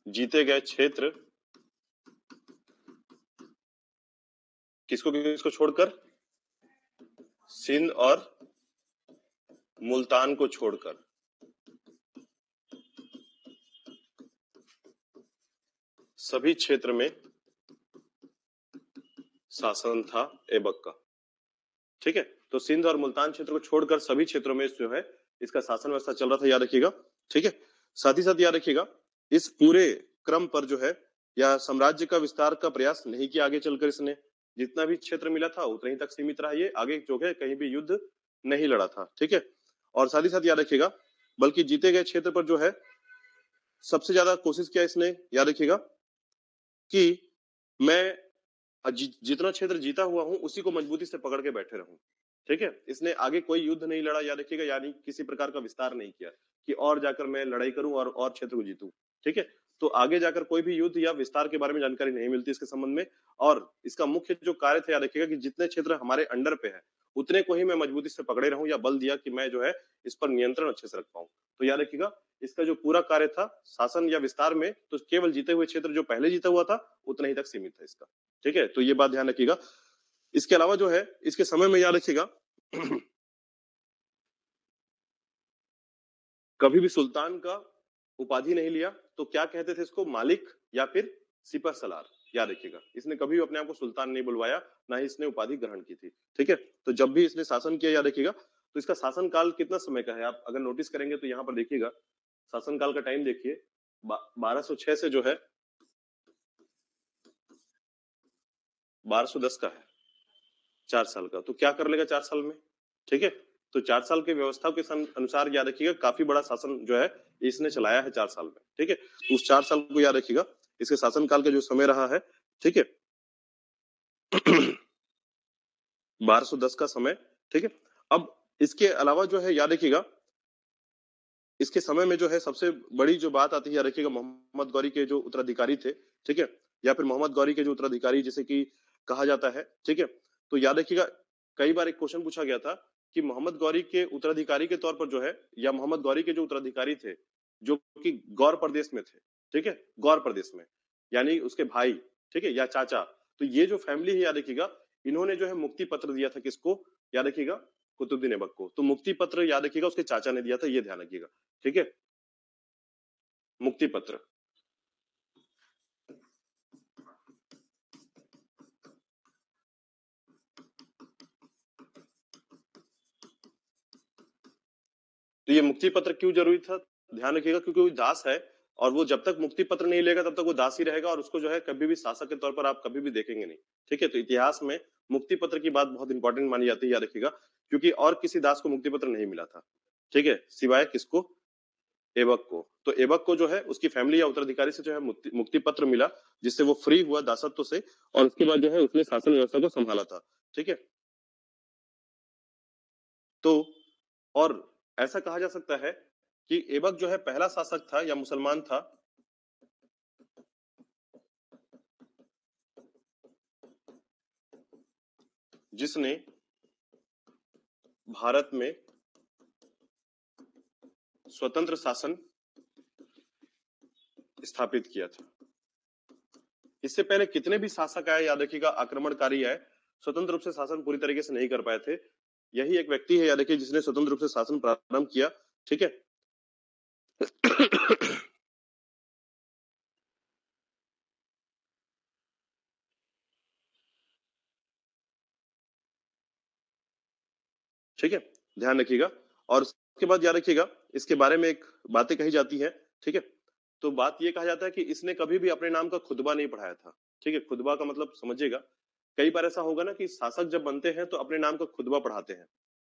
Speaker 1: जीते गए क्षेत्र, किसको किसको छोड़कर? सिंध और मुल्तान को छोड़कर सभी क्षेत्र में शासन था ऐबक का। ठीक है, तो सिंध और मुल्तान क्षेत्र को छोड़कर सभी क्षेत्रों में जो है इसका शासन व्यवस्था चल रहा था, याद रखिएगा। ठीक है, साथ ही साथ याद रखिएगा, इस पूरे क्रम पर जो है या साम्राज्य का विस्तार का प्रयास नहीं किया आगे चलकर इसने, जितना भी क्षेत्र मिला था उतने ही तक सीमित रहा, ये आगे जो है कहीं भी युद्ध नहीं लड़ा था। ठीक है, और साथ ही साथ याद रखिएगा, बल्कि जीते गए क्षेत्र पर जो है सबसे ज्यादा कोशिश किया इसने, याद रखिएगा, कि मैं जितना क्षेत्र जीता हुआ हूं उसी को मजबूती से पकड़ के बैठे रहूं। ठीक है, इसने आगे कोई युद्ध नहीं लड़ा, याद रखिएगा, यानी किसी प्रकार का विस्तार नहीं किया कि और जाकर मैं लड़ाई करूं और क्षेत्र को जीतूं। ठीक है, तो आगे जाकर कोई भी युद्ध या विस्तार के बारे में जानकारी नहीं मिलती इसके संबंध में। और इसका मुख्य जो कार्य था, याद रखिएगा, कि जितने क्षेत्र हमारे अंडर पे है उतने को ही मैं मजबूती से पकड़े रहूं, या बल दिया कि मैं जो है इस पर नियंत्रण अच्छे से रख पाऊं। तो याद रखिएगा, इसका जो पूरा कार्य था शासन या विस्तार में, तो केवल जीते हुए क्षेत्र जो पहले जीता हुआ था उतना ही तक सीमित था इसका। ठीक है, तो ये बात ध्यान रखिएगा। इसके अलावा जो है इसके समय में याद रखिएगा कभी भी सुल्तान का उपाधि नहीं लिया, तो क्या कहते थे इसको? मालिक या फिर सिपह सलार। याद रखिएगा, इसने कभी भी अपने आप को सुल्तान नहीं बुलवाया, ना ही इसने उपाधि ग्रहण की थी। ठीक है, तो जब भी इसने शासन किया, याद रखिएगा, तो इसका शासन काल कितना समय का है आप अगर नोटिस करेंगे तो यहाँ पर देखिएगा, शासन काल का टाइम देखिए, 1206 से जो है 1210 का है, 4 साल का। तो क्या कर लेगा 4 साल में? ठीक है, तो 4 साल के व्यवस्था के अनुसार याद रखिएगा काफी बड़ा शासन जो है इसने चलाया है 4 साल में। ठीक है, तो उस 4 साल को याद रखिएगा, इसके शासन काल का जो समय रहा है। ठीक है 1210 का समय। ठीक है, अब इसके अलावा जो है याद रखिएगा, इसके समय में जो है सबसे बड़ी जो बात आती है, याद रखिएगा, मोहम्मद गौरी के जो उत्तराधिकारी थे। ठीक है, या फिर मोहम्मद गौरी के जो उत्तराधिकारी जिसे कि कहा जाता है। ठीक है, तो याद रखिएगा, कई बार एक क्वेश्चन पूछा गया था कि मोहम्मद गौरी के उत्तराधिकारी के तौर पर जो है, या मोहम्मद गौरी के जो उत्तराधिकारी थे जो कि गौर प्रदेश में थे। ठीक है, गौर प्रदेश में, यानी उसके भाई, ठीक है, या चाचा। तो ये जो फैमिली है, याद रखिएगा, इन्होंने जो है मुक्ति पत्र दिया था किसको? याद रखिएगा, कुतुबुद्दीन ऐबक को। तो मुक्ति पत्र याद रखिएगा उसके चाचा ने दिया था, ये ध्यान रखिएगा। ठीक है, मुक्ति पत्र। तो ये मुक्ति पत्र क्यों जरूरी था? ध्यान रखिएगा, क्योंकि वो दास है और वो जब तक मुक्ति पत्र नहीं लेगा तब तक वो दास ही रहेगा, और उसको जो है कभी भी शासक के तौर पर आप कभी भी देखेंगे नहीं। ठीक है, तो इतिहास में मुक्ति पत्र की बात बहुत इंपॉर्टेंट मानी जाती है, याद रखिएगा, क्योंकि और किसी दास को मुक्ति पत्र नहीं मिला था। ठीक है, सिवाय किसको? ऐबक को। तो ऐबक को जो है उसकी फैमिली या उत्तराधिकारी से जो है मुक्ति पत्र मिला, जिससे वो फ्री हुआ दासत्व से, और उसके बाद जो है उसने शासन व्यवस्था को संभाला था। ठीक है, तो और ऐसा कहा जा सकता है कि ऐबक जो है पहला शासक था या मुसलमान था जिसने भारत में स्वतंत्र शासन स्थापित किया था। इससे पहले कितने भी शासक आए, याद रखिएगा, आक्रमणकारी आए, स्वतंत्र रूप से शासन पूरी तरीके से नहीं कर पाए थे। यही एक व्यक्ति है, याद रखिए, जिसने स्वतंत्र रूप से शासन प्रारंभ किया। ठीक है ठीक है, ध्यान रखिएगा। और उसके बाद याद रखिएगा, इसके बारे में एक बातें कही जाती है, ठीक है। तो बात ये कहा जाता है कि इसने कभी भी अपने नाम का खुतबा नहीं पढ़ाया था, ठीक है। खुतबा का मतलब समझिएगा, कई बार ऐसा होगा ना कि शासक जब बनते हैं तो अपने नाम का खुतबा पढ़ाते हैं,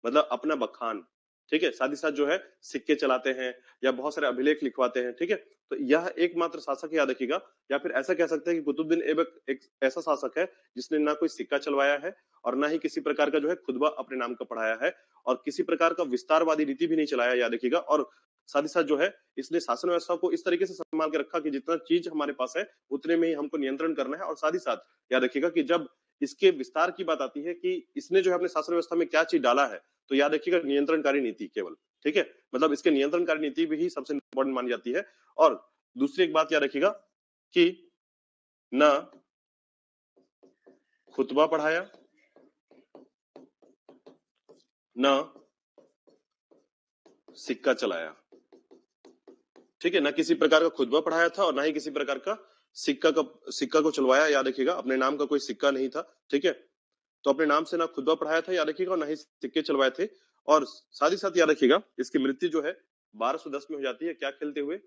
Speaker 1: मतलब अपना बखान, ठीक है। साथ ही साथ जो है सिक्के चलाते हैं या बहुत सारे अभिलेख लिखवाते हैं, ठीक है। तो यह एकमात्र शासक याद रखिएगा। या फिर ऐसा कह सकते हैं कि कुतुबुद्दीन ऐबक एक ऐसा शासक है जिसने ना कोई सिक्का चलवाया है और ना ही किसी प्रकार का जो है खुतबा अपने नाम का पढ़ाया है, और किसी प्रकार का विस्तारवादी नीति भी नहीं चलाया, याद रखिएगा। और साथ ही साथ जो है इसने शासन व्यवस्था को इस तरीके से संभाल के रखा कि जितना चीज हमारे पास है उतने में ही हमको नियंत्रण करना है। और साथ ही साथ याद रखिएगा कि जब इसके विस्तार की बात आती है कि इसने जो है अपने शासन व्यवस्था में क्या चीज डाला है, तो याद रखिएगा नियंत्रणकारी नीति केवल, ठीक है। मतलब इसके नियंत्रणकारी नीति भी ही सबसे इंपॉर्टेंट मानी जाती है। और दूसरी एक बात याद रखिएगा कि ना खुतबा पढ़ाया, ना सिक्का चलाया, ठीक है। ना किसी प्रकार का खुतबा पढ़ाया था और ना ही किसी प्रकार का सिक्का को चलवाया, याद रखिएगा। अपने नाम का कोई सिक्का नहीं था, ठीक है। तो अपने नाम से ना खुतबा पढ़ाया था, याद रखिएगा, और ना ही सिक्के चलवाए थे। और साथ ही साथ याद रखिएगा इसकी मृत्यु जो है 1210 में हो जाती है, क्या खेलते हुए?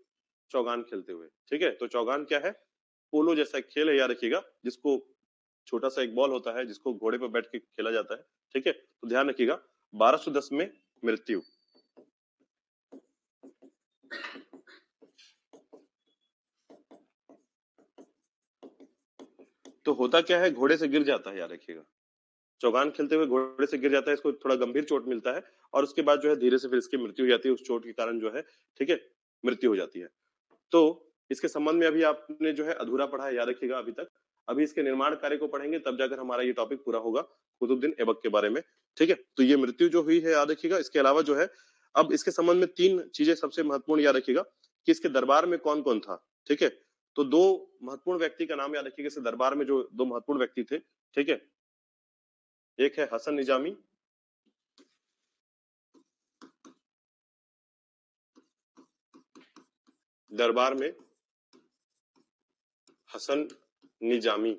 Speaker 1: चौगान खेलते हुए, ठीक है। तो चौगान क्या है? पोलो जैसा एक खेल है, याद रखिएगा, जिसको छोटा सा एक बॉल होता है जिसको घोड़े पर बैठ के खेला जाता है, ठीक है। तो ध्यान रखिएगा 1210 में मृत्यु। तो होता क्या है, घोड़े से गिर जाता है, याद रखिएगा। चौगान खेलते हुए घोड़े से गिर जाता है, इसको थोड़ा गंभीर चोट मिलता है और उसके बाद जो है धीरे से फिर इसकी मृत्यु हो जाती है, उस चोट के कारण जो है, ठीक है, मृत्यु हो जाती है। तो इसके संबंध में अभी आपने जो है अधूरा पढ़ा है, याद रखिएगा अभी तक। अभी इसके निर्माण कार्य को पढ़ेंगे तब जाकर हमारा ये टॉपिक पूरा होगा कुतुबुद्दीन ऐबक के बारे में, ठीक है। तो ये मृत्यु जो हुई है, याद रखिएगा। इसके अलावा जो है अब इसके संबंध में 3 चीजें सबसे महत्वपूर्ण याद रखिएगा कि इसके दरबार में कौन कौन था, ठीक है। तो 2 महत्वपूर्ण व्यक्ति का नाम याद रखिएगा, इसके दरबार में जो 2 महत्वपूर्ण व्यक्ति थे, ठीक है। एक है हसन निजामी, दरबार में हसन निजामी।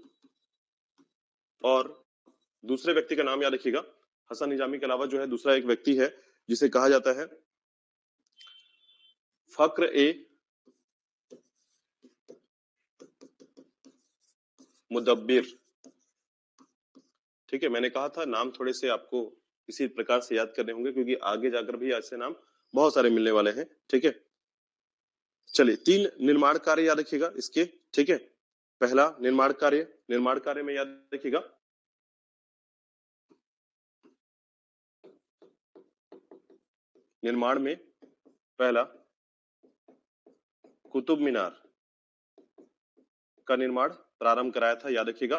Speaker 1: और दूसरे व्यक्ति का नाम याद रखिएगा, हसन निजामी के अलावा जो है दूसरा एक व्यक्ति है जिसे कहा जाता है फक्र ए मुदब्बिर, ठीक है। मैंने कहा था नाम थोड़े से आपको इसी प्रकार से याद करने होंगे क्योंकि आगे जाकर भी ऐसे नाम बहुत सारे मिलने वाले हैं, ठीक है। चलिए 3 निर्माण कार्य याद रखिएगा इसके, ठीक है। पहला निर्माण कार्य में याद रखिएगा निर्माण में पहला कुतुब मीनार का निर्माण प्रारंभ कराया था, याद रखिएगा।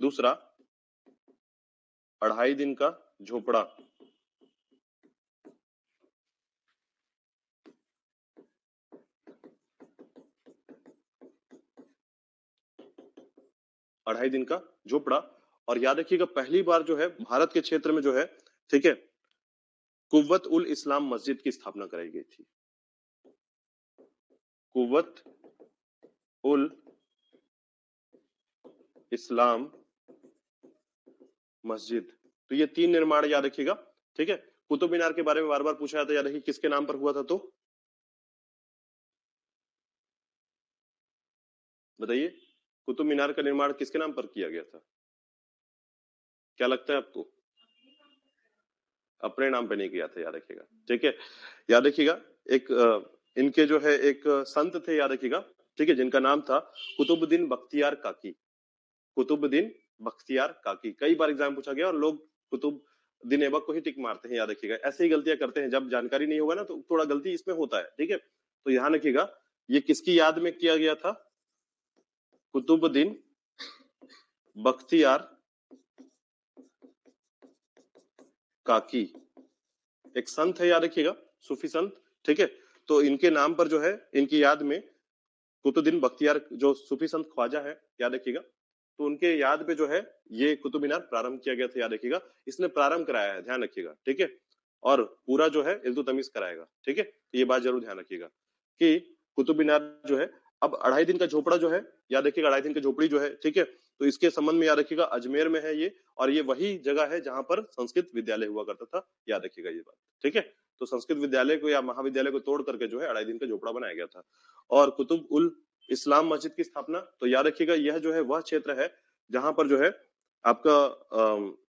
Speaker 1: दूसरा 2.5 दिन का झोपड़ा, अढ़ाई दिन का झोपड़ा। और याद रखिएगा पहली बार जो है भारत के क्षेत्र में जो है, ठीक है, कुव्वत उल इस्लाम मस्जिद की स्थापना कराई गई थी। कुव्वत उल इस्लाम मस्जिद। तो ये 3 निर्माण याद रखिएगा, ठीक है। कुतुब मीनार के बारे में बार बार पूछा जाता है, याद रखिए किसके नाम पर हुआ था, तो बताइए कुतुब मीनार का निर्माण किसके नाम पर किया गया था? क्या लगता है आपको? अपने नाम पे नहीं किया था, याद रखिएगा, ठीक है। याद रखिएगा एक इनके जो है एक संत थे, याद रखिएगा, ठीक है, जिनका नाम था कुतुबुद्दीन बख्तियार काकी। कुतुबुद्दीन बख्तियार काकी, कई बार एग्जाम पूछा गया और लोग कुतुबुद्दीन ऐबक को ही टिक मारते हैं, याद रखिएगा। ऐसे ही गलतियां करते हैं, जब जानकारी नहीं होगा ना तो थोड़ा गलती इसमें होता है, ठीक है। तो ध्यान रखिएगा ये किसकी याद में किया गया था? कुतुबुद्दीन बख्तियार काकी, एक संत है, याद रखिएगा, सूफी संत, ठीक है। तो इनके नाम पर जो है, इनकी याद में कुतुबुद्दीन बख्तियार जो सूफी संत ख्वाजा है, याद रखिएगा, तो उनके याद पे जो है ये कुतुब मीनार प्रारंभ किया गया था, याद रखिएगा। इसने प्रारंभ कराया है, ध्यान रखिएगा, ठीक है। और पूरा जो है इल्तुतमिश कराएगा, ठीक है। तो ये बात जरूर ध्यान रखिएगा कि कुतुब मीनार जो है, अब 2.5 दिन का झोपड़ा जो है, याद रखिएगा 2.5 दिन की झोपड़ी जो है, ठीक है, तो इसके संबंध में याद रखिएगा, अजमेर में है ये, और ये वही जगह है जहां पर संस्कृत विद्यालय हुआ करता था, याद रखिएगा ये बात, ठीक है। तो संस्कृत विद्यालय को या महाविद्यालय को तोड़ करके जो है अढ़ाई दिन का झोपड़ा बनाया गया था। और कुतुब उल इस्लाम मस्जिद की स्थापना, तो याद रखिएगा यह जो है वह क्षेत्र है जहां पर जो है आपका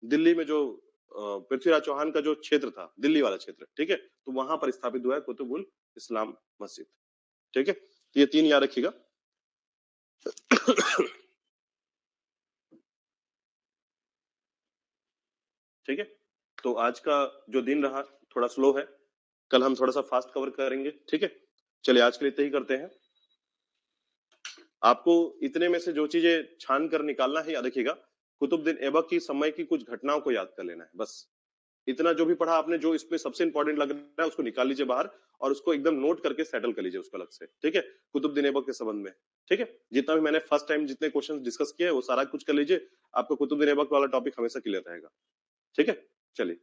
Speaker 1: दिल्ली में जो पृथ्वीराज चौहान का जो क्षेत्र था, दिल्ली वाला क्षेत्र, ठीक है, तो वहां पर स्थापित हुआ है कुतुब उल इस्लाम मस्जिद, ठीक है। तो ये तीन याद रखिएगा। ठीक है, तो आज का जो दिन रहा थोड़ा स्लो है, कल हम थोड़ा सा फास्ट कवर करेंगे, ठीक है। चलिए आज के लिए इतना ही करते हैं। आपको इतने में से जो चीजें छान कर निकालना है, याद रखिएगा, कुतुबुद्दीन ऐबक की समय की कुछ घटनाओं को याद कर लेना है, बस इतना। जो भी पढ़ा आपने, जो इसमें सबसे इंपॉर्टेंट लग रहा है उसको निकाल लीजिए बाहर, और उसको एकदम नोट करके सेटल कर लीजिए उसको अलग से, ठीक है, कुतुबुद्दीन ऐबक के संबंध में, ठीक है। जितना भी मैंने फर्स्ट टाइम जितने क्वेश्चन डिस्कस किए वो सारा कुछ कर लीजिए, आपको कुतुबुद्दीन ऐबक वाला टॉपिक हमेशा क्लियर रहेगा, ठीक है। चलिए।